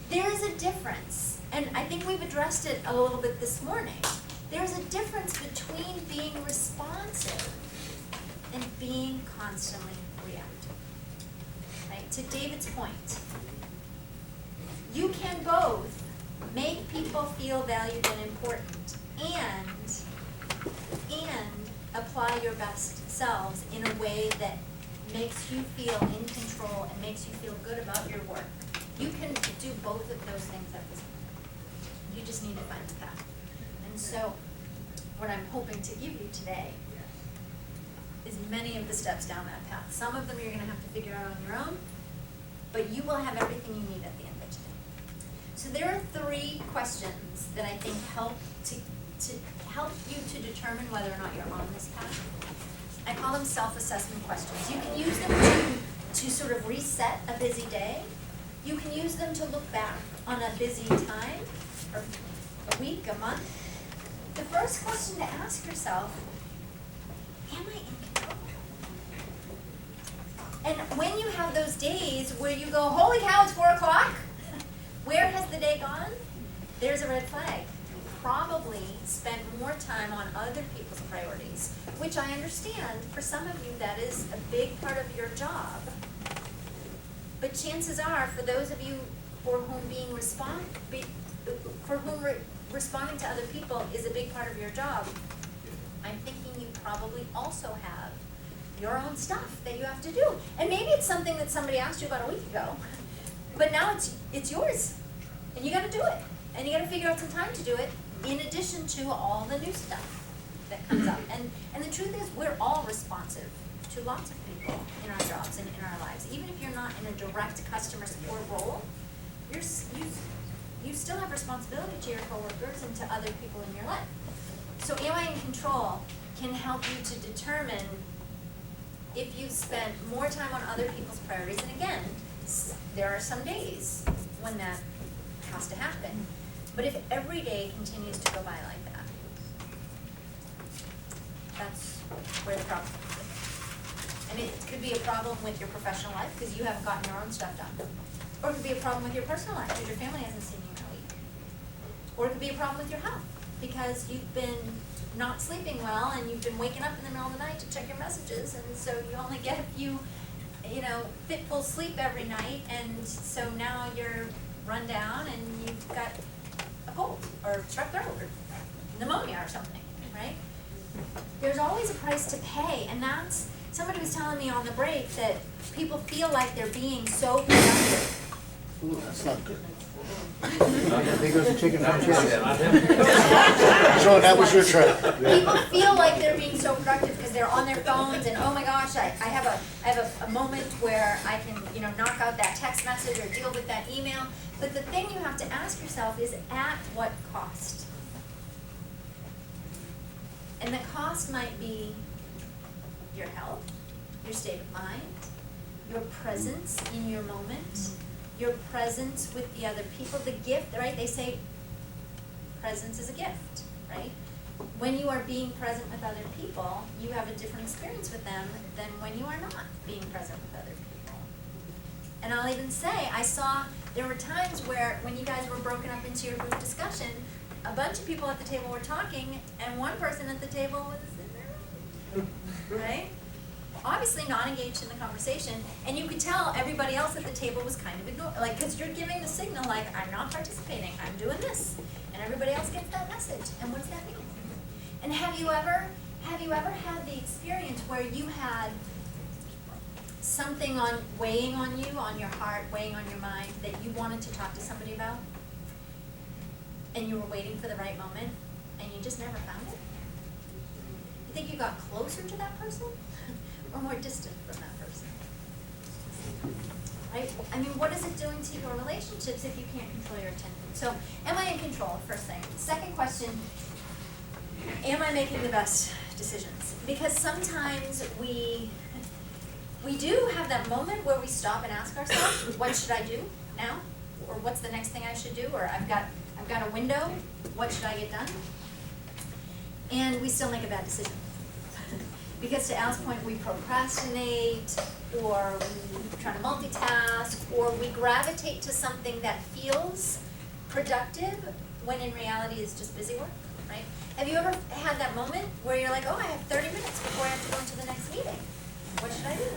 There is a difference, and I think we've addressed it a little bit this morning. There's a difference between being responsive and being constantly reactive. Right? To David's point, you can both make people feel valued and important and apply your best selves in a way that makes you feel in control and makes you feel good about your work. You can do both of those things at this point. You just need to find the path. And so, what I'm hoping to give you today is many of the steps down that path. Some of them you're going to have to figure out on your own, but you will have everything you need at the end of today. So there are 3 questions that I think help help you to determine whether or not you're on this path. I call them self-assessment questions. You can use them to sort of reset a busy day. You can use them to look back on a busy time, or a week, a month. The first question to ask yourself, am I in control? And when you have those days where you go, holy cow, it's 4 o'clock, where has the day gone? There's a red flag. Probably spent more time on other people's priorities, which I understand for some of you that is a big part of your job. But chances are, for those of you for whom responding to other people is a big part of your job, I'm thinking you probably also have your own stuff that you have to do. And maybe it's something that somebody asked you about a week ago, but now it's yours, and you gotta do it. And you gotta figure out some time to do it, in addition to all the new stuff that comes up. And the truth is, we're all responsive to lots of people in our jobs and in our lives. Even if you're not in a direct customer support role, you still have responsibility to your coworkers and to other people in your life. So am I in control can help you to determine if you've spent more time on other people's priorities. And again, there are some days when that has to happen. But if every day continues to go by like that, that's where the problem is. And it could be a problem with your professional life because you haven't gotten your own stuff done. Or it could be a problem with your personal life because your family hasn't seen you in a week. Or it could be a problem with your health because you've been not sleeping well and you've been waking up in the middle of the night to check your messages, and so you only get a few, fitful sleep every night, and so now you're run down and you've got a cold or strep throat or pneumonia or something, right? There's always a price to pay, and that's, somebody was telling me on the break that people feel like they're being so productive. Ooh, that's not good. There goes the chicken from So that was your trap. People feel like they're being so productive because they're on their phones and, oh my gosh, I have a moment where I can, knock out that text message or deal with that email. But the thing you have to ask yourself is, at what cost? cost might be your health, your state of mind, your presence in your moment, your presence with the other people, the gift, right? They say presence is a gift, right? When you are being present with other people, you have a different experience with them than when you are not being present with other people. And I'll even say, there were times where when you guys were broken up into your group discussion, a bunch of people at the table were talking, and one person at the table was in there, right? Obviously not engaged in the conversation, and you could tell everybody else at the table was kind of ignored, like, because you're giving the signal, like, I'm not participating, I'm doing this, and everybody else gets that message, and what does that mean? And have you ever had the experience where you had something weighing on you, on your heart, weighing on your mind, that you wanted to talk to somebody about, and you were waiting for the right moment, and you just never found it? You think you got closer to that person, or more distant from that person? Right? I mean, what is it doing to your relationships if you can't control your attention? So, am I in control, first thing? Second question, am I making the best decisions? Because sometimes we do have that moment where we stop and ask ourselves, what should I do now? Or what's the next thing I should do? Or I've got a window, what should I get done? And we still make a bad decision. Because to Al's point, we procrastinate, or we try to multitask, or we gravitate to something that feels productive when in reality is just busy work, right? Have you ever had that moment where you're like, oh, I have 30 minutes before I have to go into the next meeting? What should I do?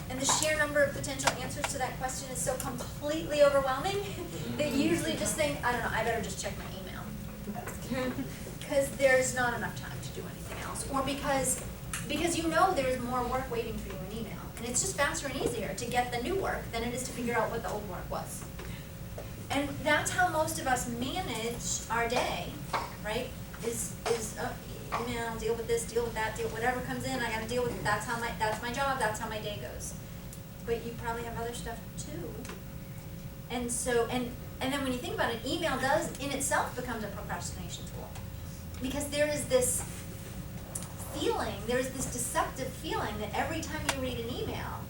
And the sheer number of potential answers to that question is so completely overwhelming that you usually just think, I don't know, I better just check my email. Because there's not enough time to do anything else. Or because you know there's more work waiting for you in email. And it's just faster and easier to get the new work than it is to figure out what the old work was. And that's how most of us manage our day, right? Is email, deal with this, deal with that, deal whatever comes in, I gotta deal with it. That's my job, that's how my day goes. But you probably have other stuff too. And so, and then when you think about it, email does in itself becomes a procrastination tool. Because there is this feeling, there's this deceptive feeling that every time you read an email,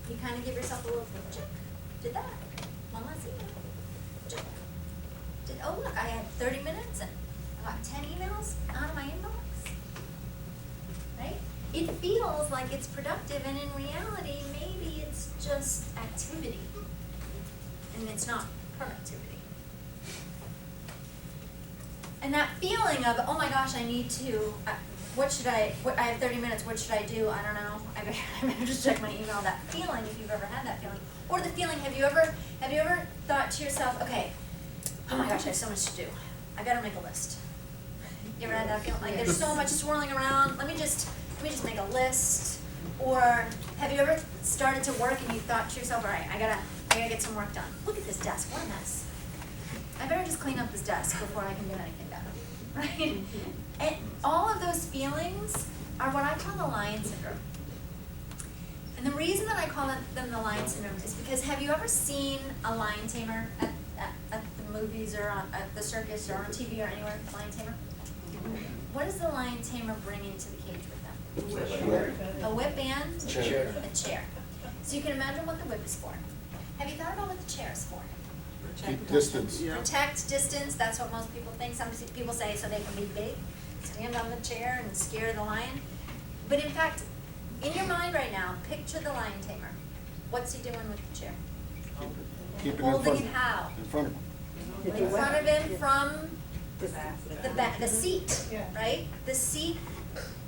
you kind of give yourself a little check. Did that. One last email. Check. Oh look, I had 30 minutes and I got 10 emails out of my inbox. Right? It feels like it's productive, and in reality, maybe it's just activity. And it's not productivity. And that feeling of, oh my gosh, I need to, I have 30 minutes, what should I do? I don't know. I better just check my email. That feeling, if you've ever had that feeling. Or the feeling, have you ever thought to yourself, okay, oh my gosh, I have so much to do. I better make a list. You ever had that feeling? Like there's so much swirling around, let me just make a list. Or have you ever started to work and you thought to yourself, all right, I gotta get some work done. Look at this desk, what a mess. I better just clean up this desk before I can get anything done, right? And all of those feelings are what I call the lion syndrome. And the reason that I call them the lion syndrome is because have you ever seen a lion tamer at the movies or at the circus or on TV or anywhere, lion tamer? What does the lion tamer bring into the cage with them? A whip and a chair. So you can imagine what the whip is for. Have you thought about what the chair is for? Keep distance. Protect, distance, that's what most people think. Some people say so they can be big, stand on the chair and scare the lion. But in fact, in your mind right now, picture the lion tamer. What's he doing with the chair? Keep it Holding it how? in front of him. In front of him from the seat, right? The seat,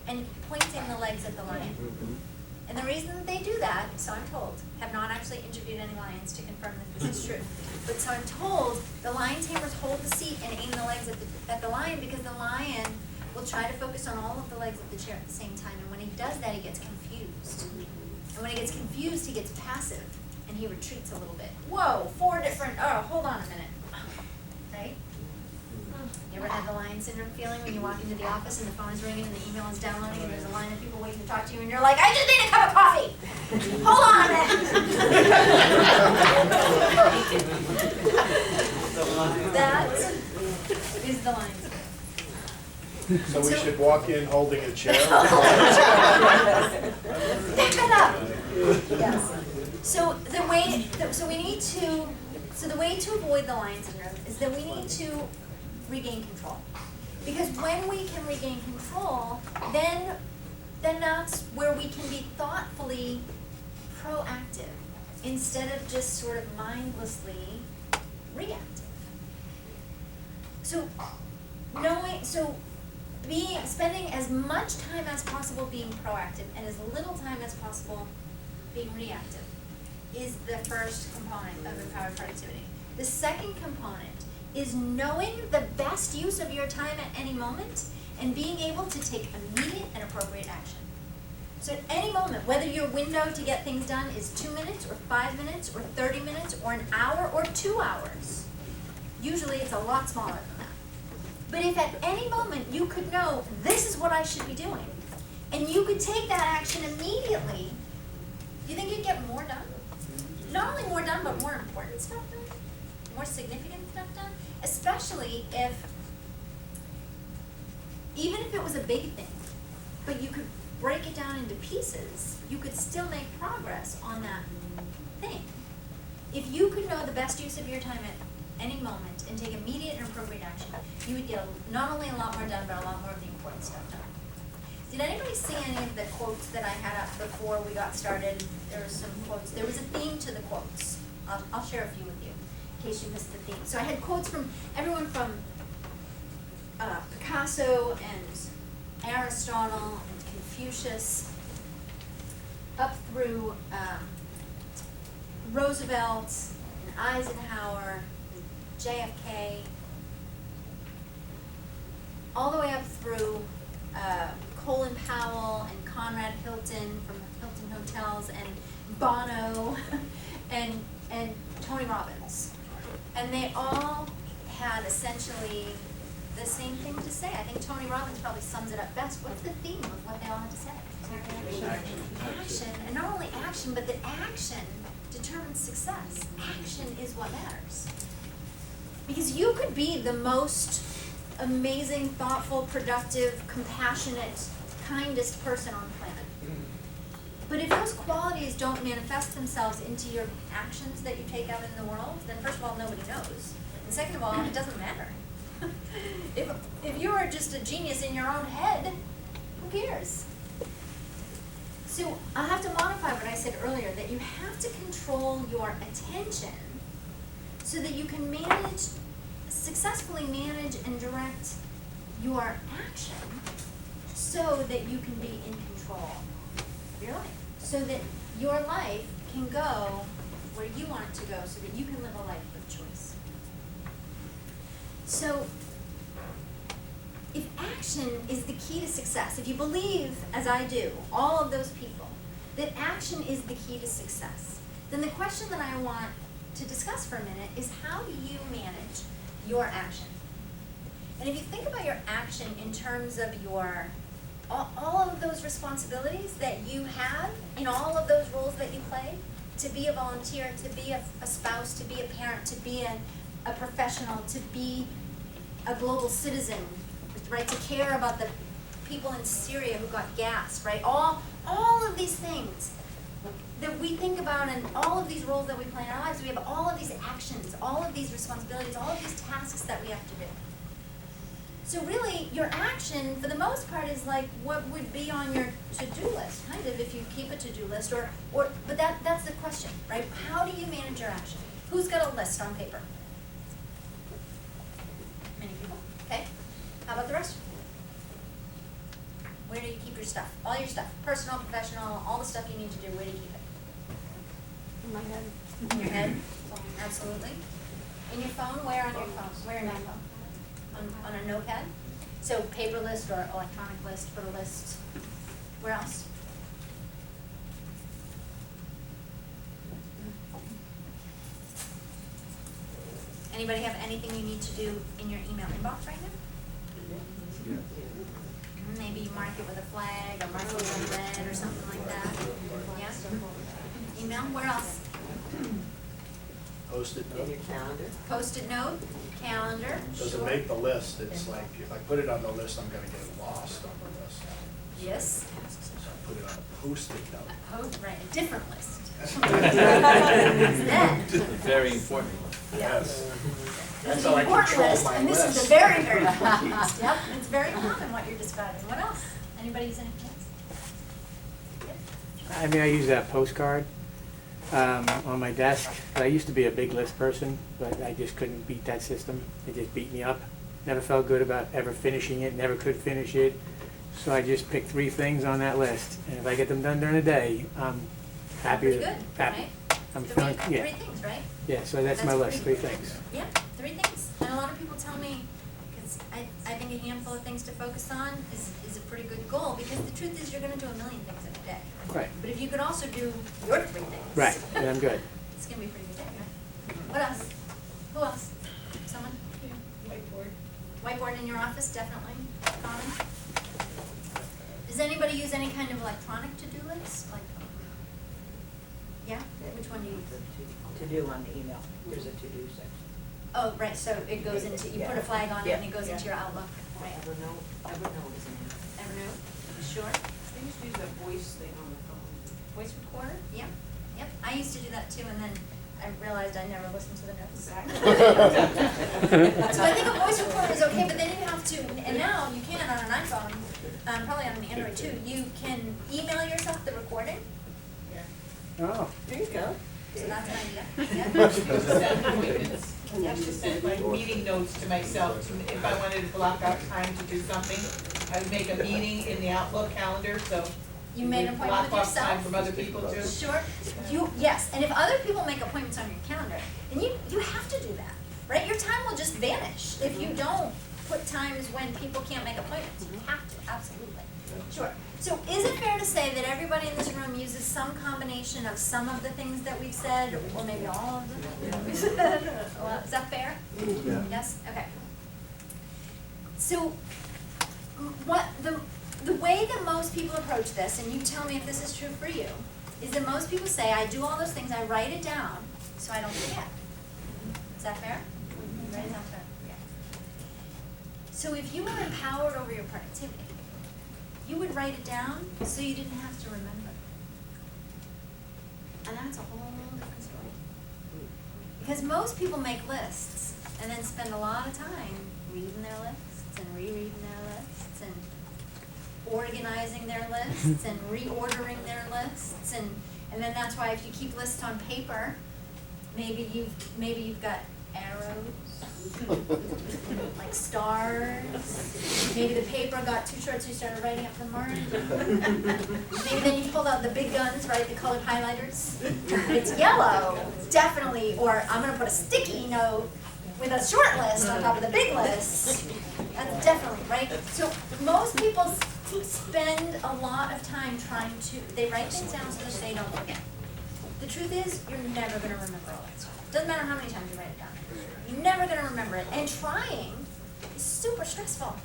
and pointing the legs at the lion. And the reason that they do that, so I'm told, have not actually interviewed any lions to confirm that this is true, but so I'm told the lion tamers hold the seat and aim the legs at the lion because the lion will try to focus on all of the legs of the chair at the same time, and when he does that, he gets confused. And when he gets confused, he gets passive, and he retreats a little bit. Whoa, hold on a minute, right? You ever had the lion syndrome feeling when you walk into the office and the phone is ringing and the email is downloading and there's a line of people waiting to talk to you and you're like, I just need a cup of coffee! Hold on a minute! That is the lion syndrome. So we should walk in holding a chair? Back it up. Yes. So the way, so the way to avoid the Lyme syndrome is that we need to regain control. Because when we can regain control, then that's where we can be thoughtfully proactive instead of just sort of mindlessly reactive. So spending as much time as possible being proactive and as little time as possible being reactive is the first component of empowered productivity. The second component is knowing the best use of your time at any moment and being able to take immediate and appropriate action. So at any moment, whether your window to get things done is 2 minutes or 5 minutes or 30 minutes or an hour or 2 hours, usually it's a lot smaller than that. But if at any moment you could know this is what I should be doing, and you could take that action immediately, do you think you'd get more done? Not only more done, but more important stuff done? More significant stuff done? Especially if, even if it was a big thing, but you could break it down into pieces, you could still make progress on that thing. If you could know the best use of your time at any moment and take immediate and appropriate action, you would get not only a lot more done, but a lot more of the important stuff done. Did anybody see any of the quotes that I had up before we got started? There were some quotes. There was a theme to the quotes. I'll share a few with you in case you missed the theme. So I had quotes from everyone from Picasso and Aristotle and Confucius up through Roosevelt and Eisenhower, JFK, all the way up through Colin Powell and Conrad Hilton from Hilton Hotels and Bono and Tony Robbins. And they all had essentially the same thing to say. I think Tony Robbins probably sums it up best. What's the theme of what they all had to say? Action. And not only action, but that action determines success. Action is what matters. Because you could be the most amazing, thoughtful, productive, compassionate, kindest person on the planet. But if those qualities don't manifest themselves into your actions that you take out in the world, then first of all, nobody knows. And second of all, it doesn't matter. If you are just a genius in your own head, who cares? So I have to modify what I said earlier, that you have to control your attention so that you can successfully manage and direct your action so that you can be in control of your life. So that your life can go where you want it to go so that you can live a life of choice. So if action is the key to success, if you believe, as I do, all of those people, that action is the key to success, then the question that I want to discuss for a minute is how do you manage your action? And if you think about your action in terms of your all of those responsibilities that you have in all of those roles that you play, to be a volunteer, to be a spouse, to be a parent, to be a professional, to be a global citizen, right, to care about the people in Syria who got gassed, right, all of these things that we think about and all of these roles that we play in our lives, we have all of these actions, all of these responsibilities, all of these tasks that we have to do. So really, your action, for the most part, is like what would be on your to-do list, kind of, if you keep a to-do list, but that's the question, right? How do you manage your action? Who's got a list on paper? Many people, okay? How about the rest? Where do you keep your stuff? All your stuff, personal, professional, all the stuff you need to do, where do you keep it? In my head. In your head? Absolutely. In your phone? Where on your phone? Where in your phone? On a notepad? So paper list or electronic list, put a list. Where else? Anybody have anything you need to do in your email inbox right now? Maybe mark it with a flag or mark it with red or something like that. Yeah? Email, where else? Post-it note. Post-it note. calendar, Does it sure. make the list? It's like, if I put it on the list, I'm gonna get lost on the list. Yes. So I put it on a post-it note. Oh, right, a different list. Then, Very important. Yes. this That's is how an I important control list, my and this is list. a very, very important list. Yep, it's very common what you're describing. What else? Anybody use anything else? I mean, I use that postcard on my desk. I used to be a big list person, but I just couldn't beat that system. It just beat me up. Never felt good about ever finishing it, never could finish it. So I just picked 3 things on that list, and if I get them done during the day, I'm happy. Pretty good, Happy. right? I'm Three feeling, yeah. things, right? Yeah, so that's my list, 3 pretty good. things. Yeah, 3 things. And a lot of people tell me, because I think a handful of things to focus on is a pretty good goal, because the truth is you're gonna do a million things in a day. Right. But if you could also do your 3 things. Right, then I'm good. It's gonna be a pretty good day, right? What else? Who else? Someone? Whiteboard. Whiteboard in your office, definitely. Common. Does anybody use any kind of electronic to-do list? Like, yeah? Which one do you use? To-do on the email, there's a to-do section. Oh, right, so it goes into, you put a flag on it and it goes into your Outlook, right? Evernote is in there. Evernote, sure. They used to use that voice thing on the phone. Voice recorder, yep, yep. I used to do that too, and then I realized I never listened to the notes. So I think a voice recorder is okay, but then you have to, and now you can on an iPhone, probably on an Android too, you can email yourself the recording. Oh. There you go. So that's an idea. I have to send my meeting notes to myself, if I wanted to block out time to do something, I would make a meeting in the Outlook calendar, so. You made an appointment with Block off time yourself? from other people too. Sure. Yes, and if other people make appointments on your calendar, then you have to do that, right? Your time will just vanish if you don't put times when people can't make appointments. You have to, absolutely. Sure. So is it fair to say that everybody in this room uses some combination of some of the things that we've said, or maybe all of them that we've said? Is that fair? Yeah. Yes? Okay. So what the way that most people approach this, and you tell me if this is true for you, is that most people say, I do all those things, I write it down so I don't forget. Is that fair? Write it down so I don't forget. So if you were empowered over your productivity, you would write it down so you didn't have to remember. And that's a whole different story. Because most people make lists and then spend a lot of time reading their lists and rereading their lists and organizing their lists and reordering their lists, and then that's why if you keep lists on paper, maybe you've got arrows, like stars. Maybe the paper got too short, so you started writing up the margin. Maybe then you pulled out the big guns, right? The colored highlighters. It's yellow, definitely. Or I'm gonna put a sticky note with a short list on top of the big list. That's definitely right. So most people spend a lot of time trying to. They write things down so that they don't forget. The truth is, you're never gonna remember all that stuff. Doesn't matter how many times you write it down. You're never gonna remember it. And trying is super stressful.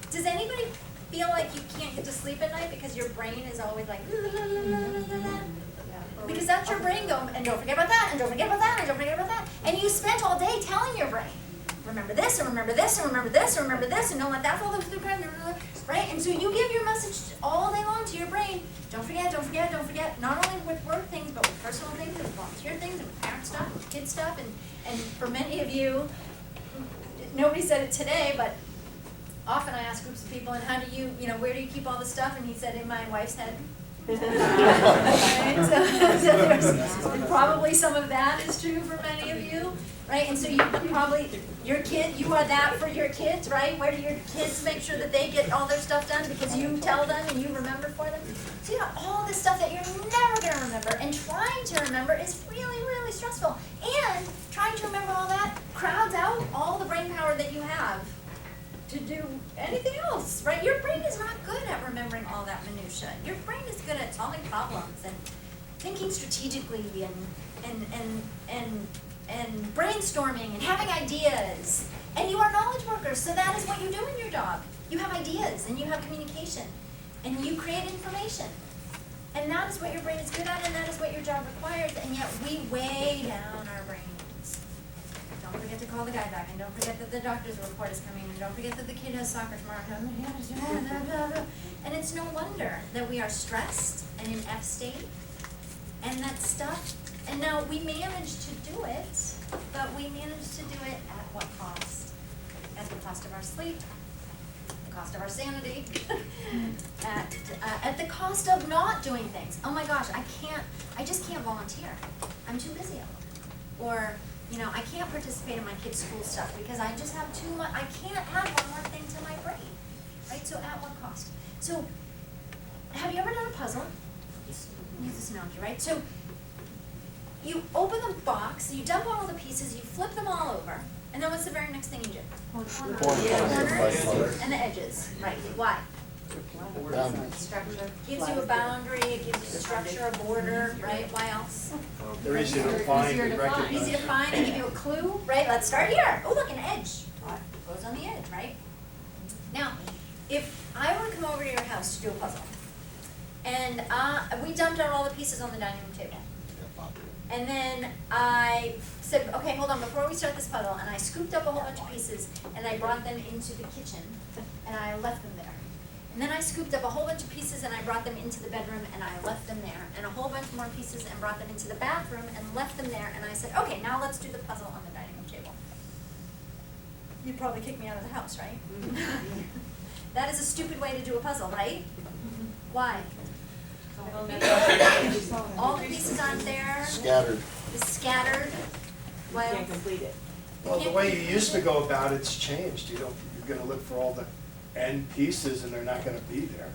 Does anybody feel like you can't get to sleep at night because your brain is always like, la, la, la, la, la, la, la? Because that's your brain going, and don't forget about that, and don't forget about that, and don't forget about that. And you spent all day telling your brain, remember this, and remember this, and remember this, and remember this, and don't let that fall through the cracks, right? And so you give your message all day long to your brain, don't forget, don't forget, don't forget, not only with work things, but with personal things, and volunteer things, and with parent stuff, and kid stuff, and for many of you, nobody said it today, but often I ask groups of people, and how do you, where do you keep all this stuff? And he said, in my wife's head. Right? So there's probably some of that is true for many of you, right? And so you probably, you are that for your kids, right? Where do your kids make sure that they get all their stuff done because you tell them and you remember for them? So all this stuff that you're never going to remember, and trying to remember is really, really stressful. And trying to remember all that crowds out all the brain power that you have to do anything else, right? Your brain is not good at remembering all that minutia. Your brain is good at solving problems and thinking strategically and brainstorming and having ideas. And you are knowledge workers, so that is what you do in your job. You have ideas and you have communication and you create information. And that is what your brain is good at, and that is what your job requires, and yet we weigh down our brains. Don't don't forget to call the guy back, and don't forget that the doctor's report is coming, and don't forget that the kid has soccer tomorrow. And it's no wonder that we are stressed and in F state, and that stuff, and now we manage to do it, but we manage to do it at what cost? At the cost of our sleep, the cost of our sanity, at the cost of not doing things. Oh my gosh, I just can't volunteer. I'm too busy at work. Or, I can't participate in my kids' school stuff because I just have too much, I can't add one more thing to my brain, right? So at what cost? So, have you ever done a puzzle? Use this analogy, right? So, you open the box, you dump all the pieces, you flip them all over, and then what's the very next thing you do? The corners and the edges, right? Why? Structure. Gives you a boundary, it gives you structure, a border, right? Why else? They're easy to find and recognize. Easy to find, they give you a clue, right? Let's start here. Oh, look, an edge. Goes on the edge, right? Now, if I were to come over to your house to do a puzzle, and we dumped out all the pieces on the dining room table, and then I said, okay, hold on, before we start this puzzle, and I scooped up a whole bunch of pieces, and I brought them into the kitchen, and I left them there. And then I scooped up a whole bunch of pieces, and I brought them into the bedroom, and I left them there. And a whole bunch more pieces, and brought them into the bathroom, and left them there. And I said, okay, now let's do the puzzle on the dining room table. You'd probably kick me out of the house, right? That is a stupid way to do a puzzle, right? Why? All the pieces aren't there. Scattered. It's scattered. Well, You can't complete it. Well, the way you used to go about it's changed. You're gonna look for all the end pieces and they're not gonna be there.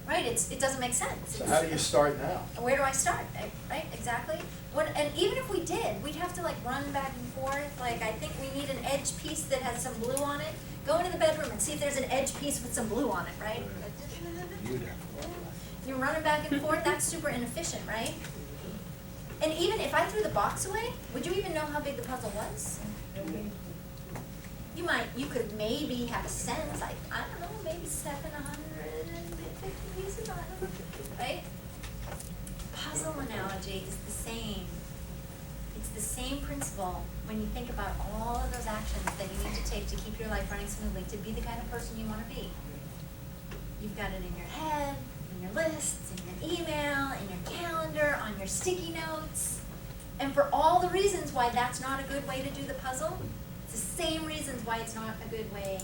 right, it doesn't make sense. So how do you start now? Where do I start, right, exactly? And even if we did, we'd have to like run back and forth, like I think we need an edge piece that has some blue on it. Go into the bedroom and see if there's an edge piece with some blue on it, right? You're running back and forth, that's super inefficient, right? And even if I threw the box away, would you even know how big the puzzle was? You could maybe have a sense, I don't know, maybe 750 pieces, I don't know, right? Puzzle analogy is the same. It's the same principle when you think about all of those actions that you need to take to keep your life running smoothly, to be the kind of person you want to be. You've got it in your head, in your lists, in your email, in your calendar, on your sticky notes. And for all the reasons why that's not a good way to do the puzzle, it's the same reasons why it's not a good way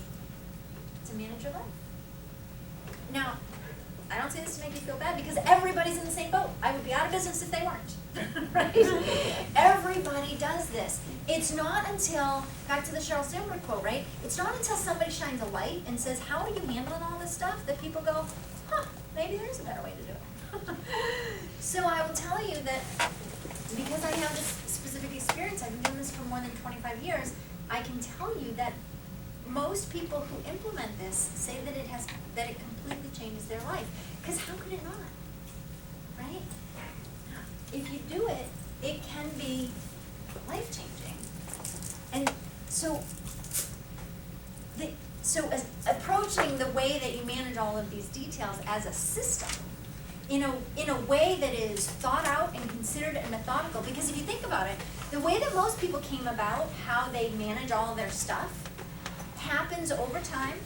to manage your life. Now, I don't say this to make you feel bad because everybody's in the same boat. I would be out of business if they weren't, right? Everybody does this. It's not until, back to the Sheryl Sandberg quote, right? It's not until somebody shines a light and says, how are you handling all this stuff, that people go, huh, maybe there is a better way to do it. So I will tell you that because I have this specific experience, I've been doing this for more than 25 years, I can tell you that most people who implement this say that it completely changes their life. Because how could it not? Right? If you do it, it can be life-changing. And so as approaching the way that you manage all of these details as a system, in a way that is thought out and considered and methodical, because if you think about it, the way that most people came about how they manage all of their stuff happens over time,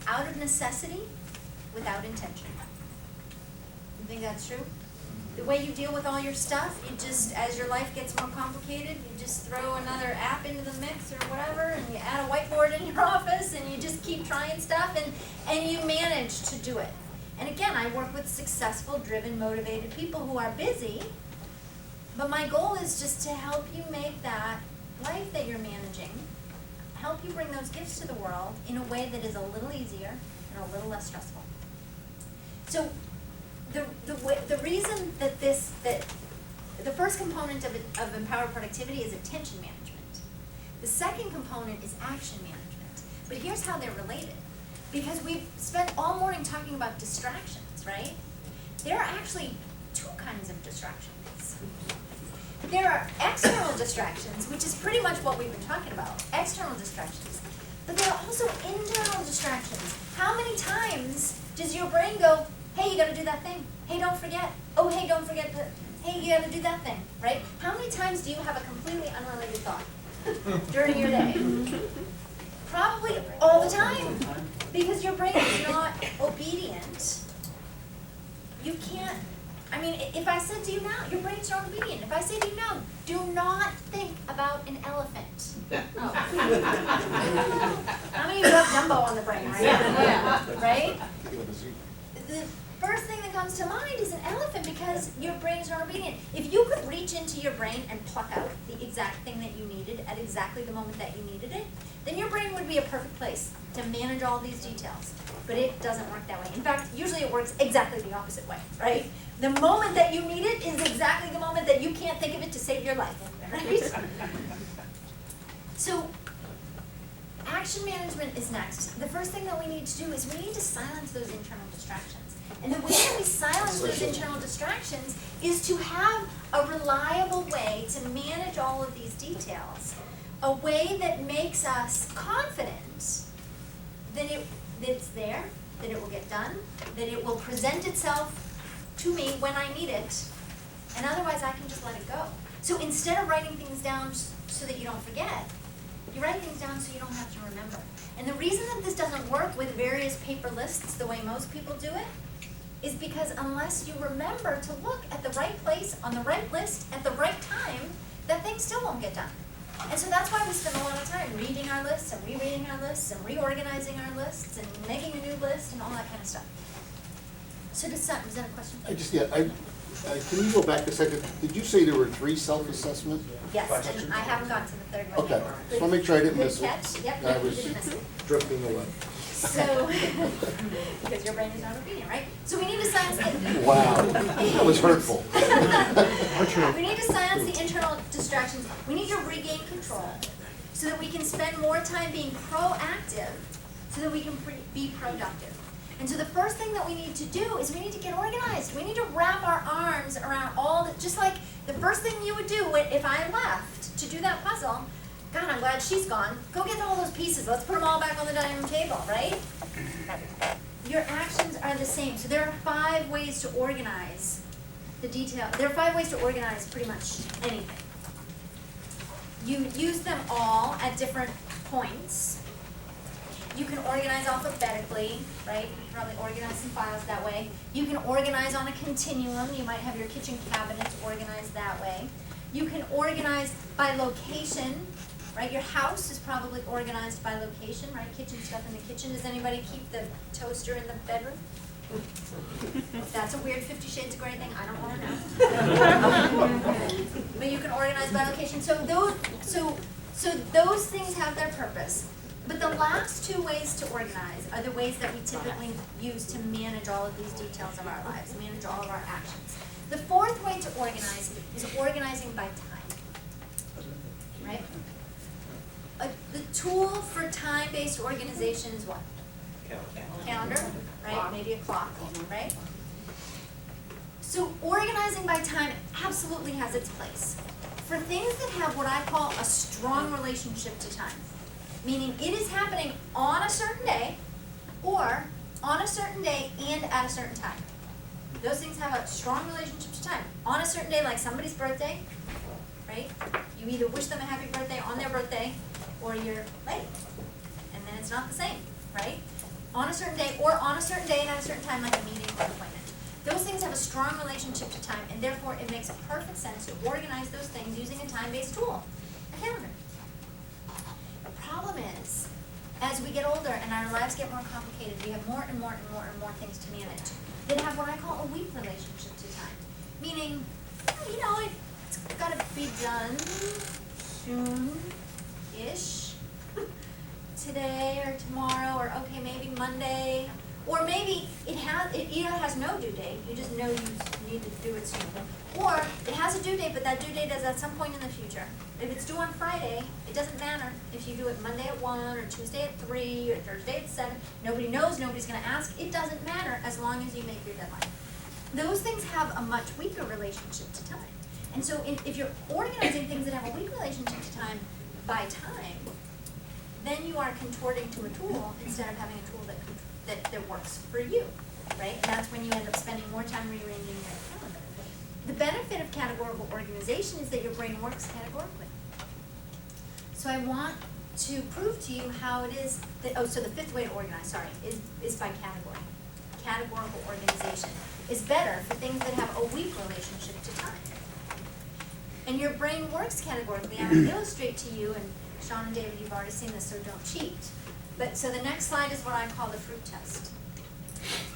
out of necessity, without intention. You think that's true? The way you deal with all your stuff, you just, as your life gets more complicated, you just throw another app into the mix or whatever, and you add a whiteboard in your office, and you just keep trying stuff, and you manage to do it. And again, I work with successful, driven, motivated people who are busy, but my goal is just to help you make that life that you're managing, help you bring those gifts to the world in a way that is a little easier and a little less stressful. So the reason that the first component of empowered productivity is attention management. The second component is action management. But here's how they're related. Because we've spent all morning talking about distractions, right? There are actually two kinds of distractions. There are external distractions, which is pretty much what we've been talking about, external distractions. But there are also internal distractions. How many times does your brain go, hey, you gotta do that thing. Hey, don't forget. Oh, hey, don't forget hey, you gotta do that thing, right? How many times do you have a completely unrelated thought? during your day? Probably all the time, because your brain is not obedient. You can't, I mean, if I said to you now, your brain's not obedient. If I say to you now, do not think about an elephant. Oh. How many of you have Dumbo on the brain, right? Yeah. Right? The first thing that comes to mind is an elephant, because your brain is not obedient. If you could reach into your brain and pluck out the exact thing that you needed at exactly the moment that you needed it, then your brain would be a perfect place to manage all these details. But it doesn't work that way. In fact, usually it works exactly the opposite way, right? The moment that you need it is exactly the moment that you can't think of it to save your life, right? So, action management is next. The first thing that we need to do is we need to silence those internal distractions. And the way that we silence those internal distractions is to have a reliable way to manage all of these details. A way that makes us confident that it's there, that it will get done, that it will present itself to me when I need it, and otherwise I can just let it go. So instead of writing things down so that you don't forget, you write things down so you don't have to remember. And the reason that this doesn't work with various paper lists the way most people do it is because unless you remember to look at the right place on the right list at the right time, that thing still won't get done. And so that's why we spend a lot of time reading our lists and rereading our lists and reorganizing our lists and making a new list and all that kind of stuff. So was that a question? Can you go back a second? Did you say there were 3 self-assessment Yes, questions? and I haven't gotten to the third one Okay, yet. just want to make sure I didn't miss Good it. catch, yep, I you was didn't miss it. drifting away. So, because your brain is not obedient, right? So we need to silence the... Wow, that was hurtful. We need to silence the internal distractions. We need to regain control so that we can spend more time being proactive so that we can be productive. And so the first thing that we need to do is we need to get organized. We need to wrap our arms around all the, just like the first thing you would do if I left to do that puzzle. God, I'm glad she's gone. Go get all those pieces. Let's put them all back on the dining room table, right? Your actions are the same. So there are 5 ways to organize the detail. There are 5 ways to organize pretty much anything. You use them all at different points. You can organize alphabetically, right? You can probably organize some files that way. You can organize on a continuum. You might have your kitchen cabinets organized that way. You can organize by location, right? Your house is probably organized by location, right? Kitchen stuff in the kitchen. Does anybody keep the toaster in the bedroom? If that's a weird 50 Shades of Grey thing, I don't want to know. But you can organize by location. So those things have their purpose. But the last 2 ways to organize are the ways that we typically use to manage all of these details of our lives, manage all of our actions. The 4th way to organize is organizing by time, right? The tool for time-based organization is what? Calendar, right? Maybe a clock, right? So organizing by time absolutely has its place. For things that have what I call a strong relationship to time, meaning it is happening on a certain day or on a certain day and at a certain time. Those things have a strong relationship to time. On a certain day, like somebody's birthday, right? You either wish them a happy birthday on their birthday or you're late. And then it's not the same, right? On a certain day or on a certain day and at a certain time, like a meeting or appointment. Those things have a strong relationship to time, and therefore it makes perfect sense to organize those things using a time-based tool, a calendar. The problem is, as we get older and our lives get more complicated, we have more and more and more and more things to manage that have what I call a weak relationship to time. Meaning, you know, it's gotta be done soon-ish, today or tomorrow, or okay, maybe Monday, or maybe it either has no due date, you just know you need to do it soon, or it has a due date, but that due date is at some point in the future. If it's due on Friday, it doesn't matter if you do it Monday at 1, or Tuesday at 3, or Thursday at 7. Nobody knows, nobody's gonna ask. It doesn't matter as long as you make your deadline. Those things have a much weaker relationship to time. And so if you're organizing things that have a weak relationship to time by time, then you are contorting to a tool instead of having a tool that works for you, right? And that's when you end up spending more time rearranging your calendar. The benefit of categorical organization is that your brain works categorically. So I want to prove to you how it is that, so the fifth way to organize, is by category. Categorical organization is better for things that have a weak relationship to time. And your brain works categorically. I'm going to illustrate to you, and Sean and David, you've already seen this, so don't cheat. But so the next slide is what I call the fruit test.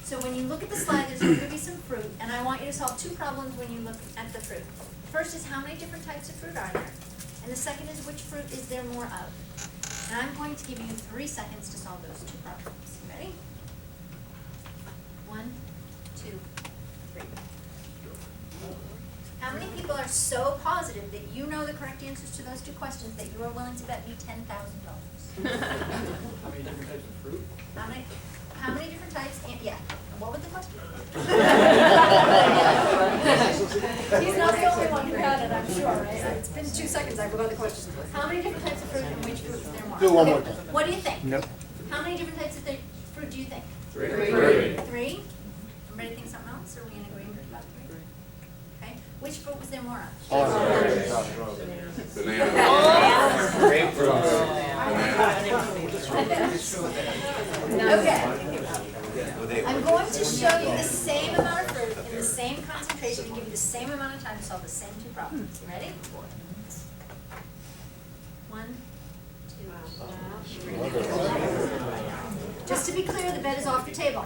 So when you look at the slide, there's going to be some fruit, and I want you to solve two problems when you look at the fruit. First is how many different types of fruit are there? And the second is which fruit is there more of? And I'm going to give you 3 seconds to solve those two problems. Ready? 1, 2, 3. How many people are so positive that you know the correct answers to those two questions that you are willing to bet me $10,000? How many different types of fruit? How many different types? And, yeah. What was the question? He's not the only one who had it, I'm sure, right? It's been 2 seconds, I forgot the question. How many different types of fruit and which fruit is there more? Do one more time. What do you think? Nope. How many different types of fruit do you think? 3. 3? Everybody think something else? Are we in agreement about 3? Okay. Which fruit was there more of? Okay. I'm going to show you the same amount of fruit in the same concentration and give you the same amount of time to solve the same two problems. You ready? 1, 2, 3. Just to be clear, the bet is off the table.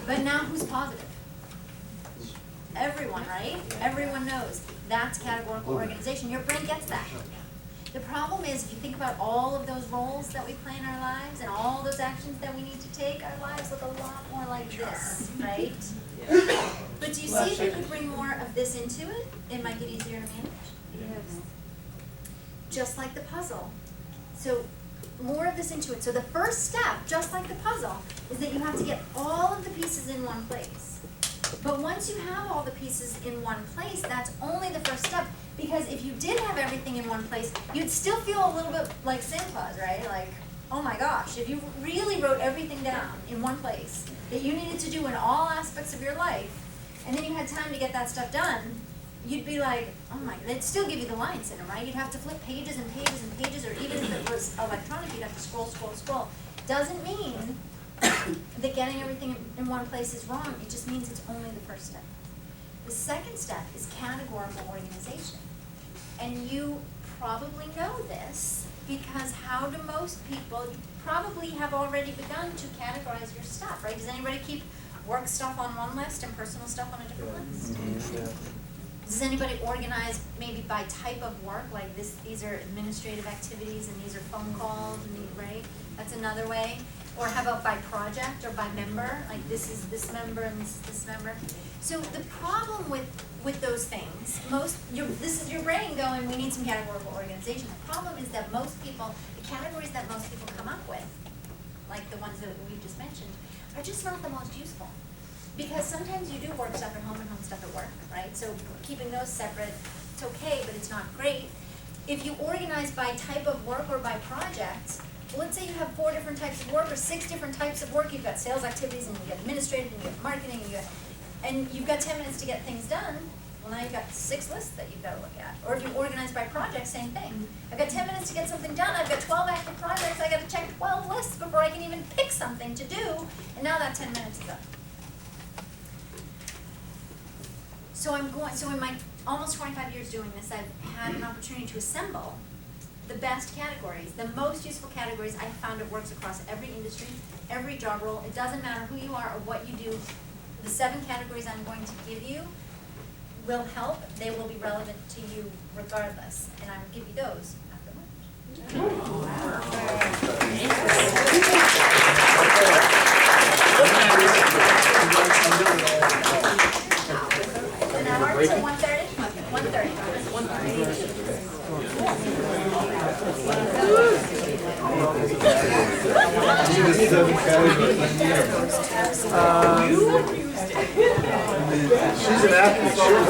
But now who's positive? Everyone, right? Everyone knows. That's categorical organization. Your brain gets that. The problem is, if you think about all of those roles that we play in our lives and all those actions that we need to take, our lives look a lot more like this, right? But do you see if we could bring more of this into it, it might get easier to manage? Yes. Just like the puzzle. So more of this into it. So the first step, just like the puzzle, is that you have to get all of the pieces in one place. But once you have all the pieces in one place, that's only the first step. Because if you did have everything in one place, you'd still feel a little bit like Santa Claus, right? Like, oh my gosh, if you really wrote everything down in one place that you needed to do in all aspects of your life, and then you had time to get that stuff done, you'd be like, oh my, they'd still give you the Lion syndrome, right? You'd have to flip pages and pages and pages, or even if it was electronic, you'd have to scroll, scroll, scroll. Doesn't mean that getting everything in one place is wrong. It just means it's only the first step. The second step is categorical organization. And you probably know this because how do most people, you probably have already begun to categorize your stuff, right? Does anybody keep work stuff on one list and personal stuff on a different list? Does anybody organize maybe by type of work, like these are administrative activities and these are phone calls, and these, right? That's another way. Or how about by project or by member, like this is this member and this is this member. So the problem with those things, this is your brain going, we need some categorical organization. The problem is that most people, the categories that most people come up with, like the ones that we just mentioned, are just not the most useful. Because sometimes you do work stuff at home and home stuff at work, right? So keeping those separate, it's okay, but it's not great. If you organize by type of work or by project, well, let's say you have 4 different types of work or 6 different types of work. You've got sales activities and you've got administrative and you've got marketing and you've got 10 minutes to get things done. Well, now you've got 6 lists that you've got to look at. Or if you organize by project, same thing. I've got 10 minutes to get something done. I've got 12 active projects. I got to check 12 lists before I can even pick something to do. And now that 10 minutes is up. So in my almost 25 years doing this, I've had an opportunity to assemble the best categories, the most useful categories I found it works across every industry, every job role. It doesn't matter who you are or what you do. The 7 categories I'm going to give you will help. They will be relevant to you regardless. And I will give you those after An hour till 1:30? 1:30. She's an athlete, sure.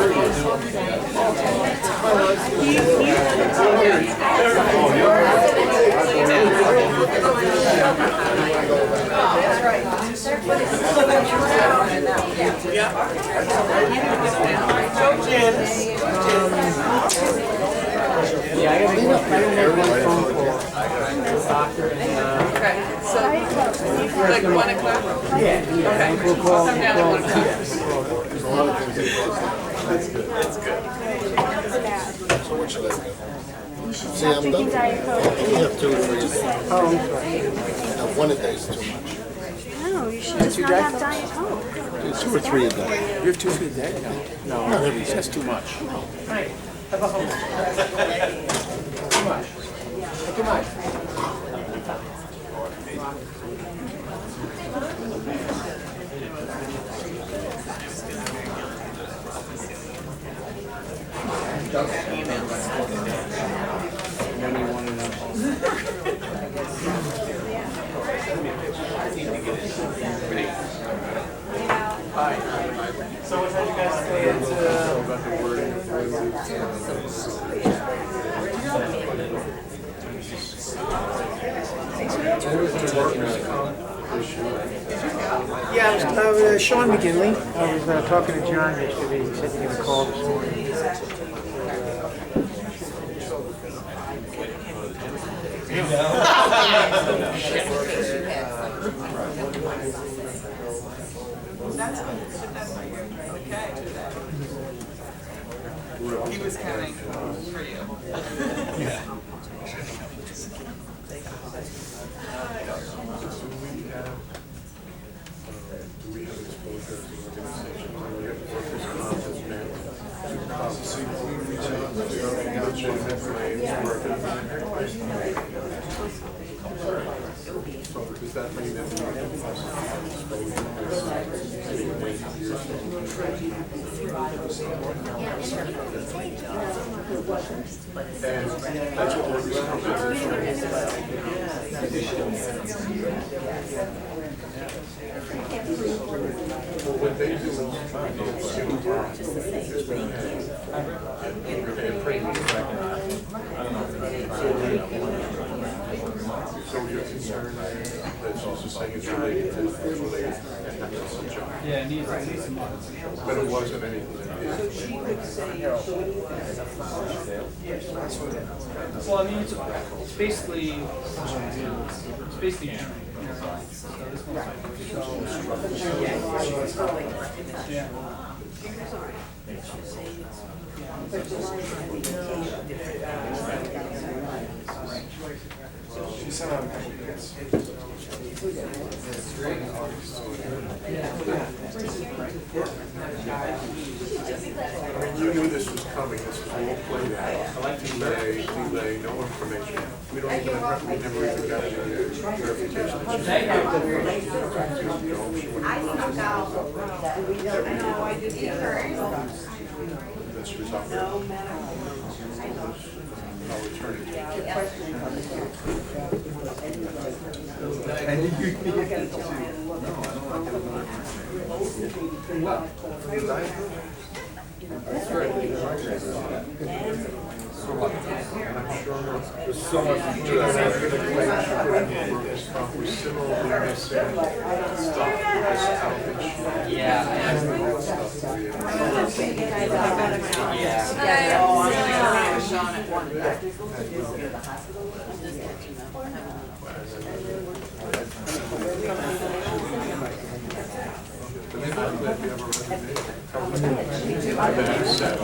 Go, Janice. Yeah, I gotta make one phone call. Doctor and, Okay, so, like 1 o'clock? yeah, Okay. we'll call. I'll come down at 1 o'clock. That's good. That's good. So what should I do? See, I'm done. I only have 2 or 3 a day. Oh, I'm sorry. Now, 1 a day is too much. No, you should just not have Diet Coke. Do 2 or 3 a day. You have 2 a day? No. Not every day. That's too much. Right, have a home. Too much. Too much. Hi. So what time you guys stay Yeah, I was Sean McGinley. I was talking to John yesterday. He said he was going to call this morning. He was counting for you. Do we have exposure to organizations? Do we have workers' comp as management? See, we reach out to legitimate claims, so does that mean that we have and that's what workers' comp well, what they do is so you're concerned that she's just saying it's related to some job? Yeah, it needs some. But it wasn't anything. Well, I mean, it's basically, yeah. She said I'm you knew this was coming, this was all played out. Delay, no information. We never even got any verification. That's resolved. I'll return it. And you That's right. I'm sure there's so much to do. We're similarly missing stuff. I've been upset.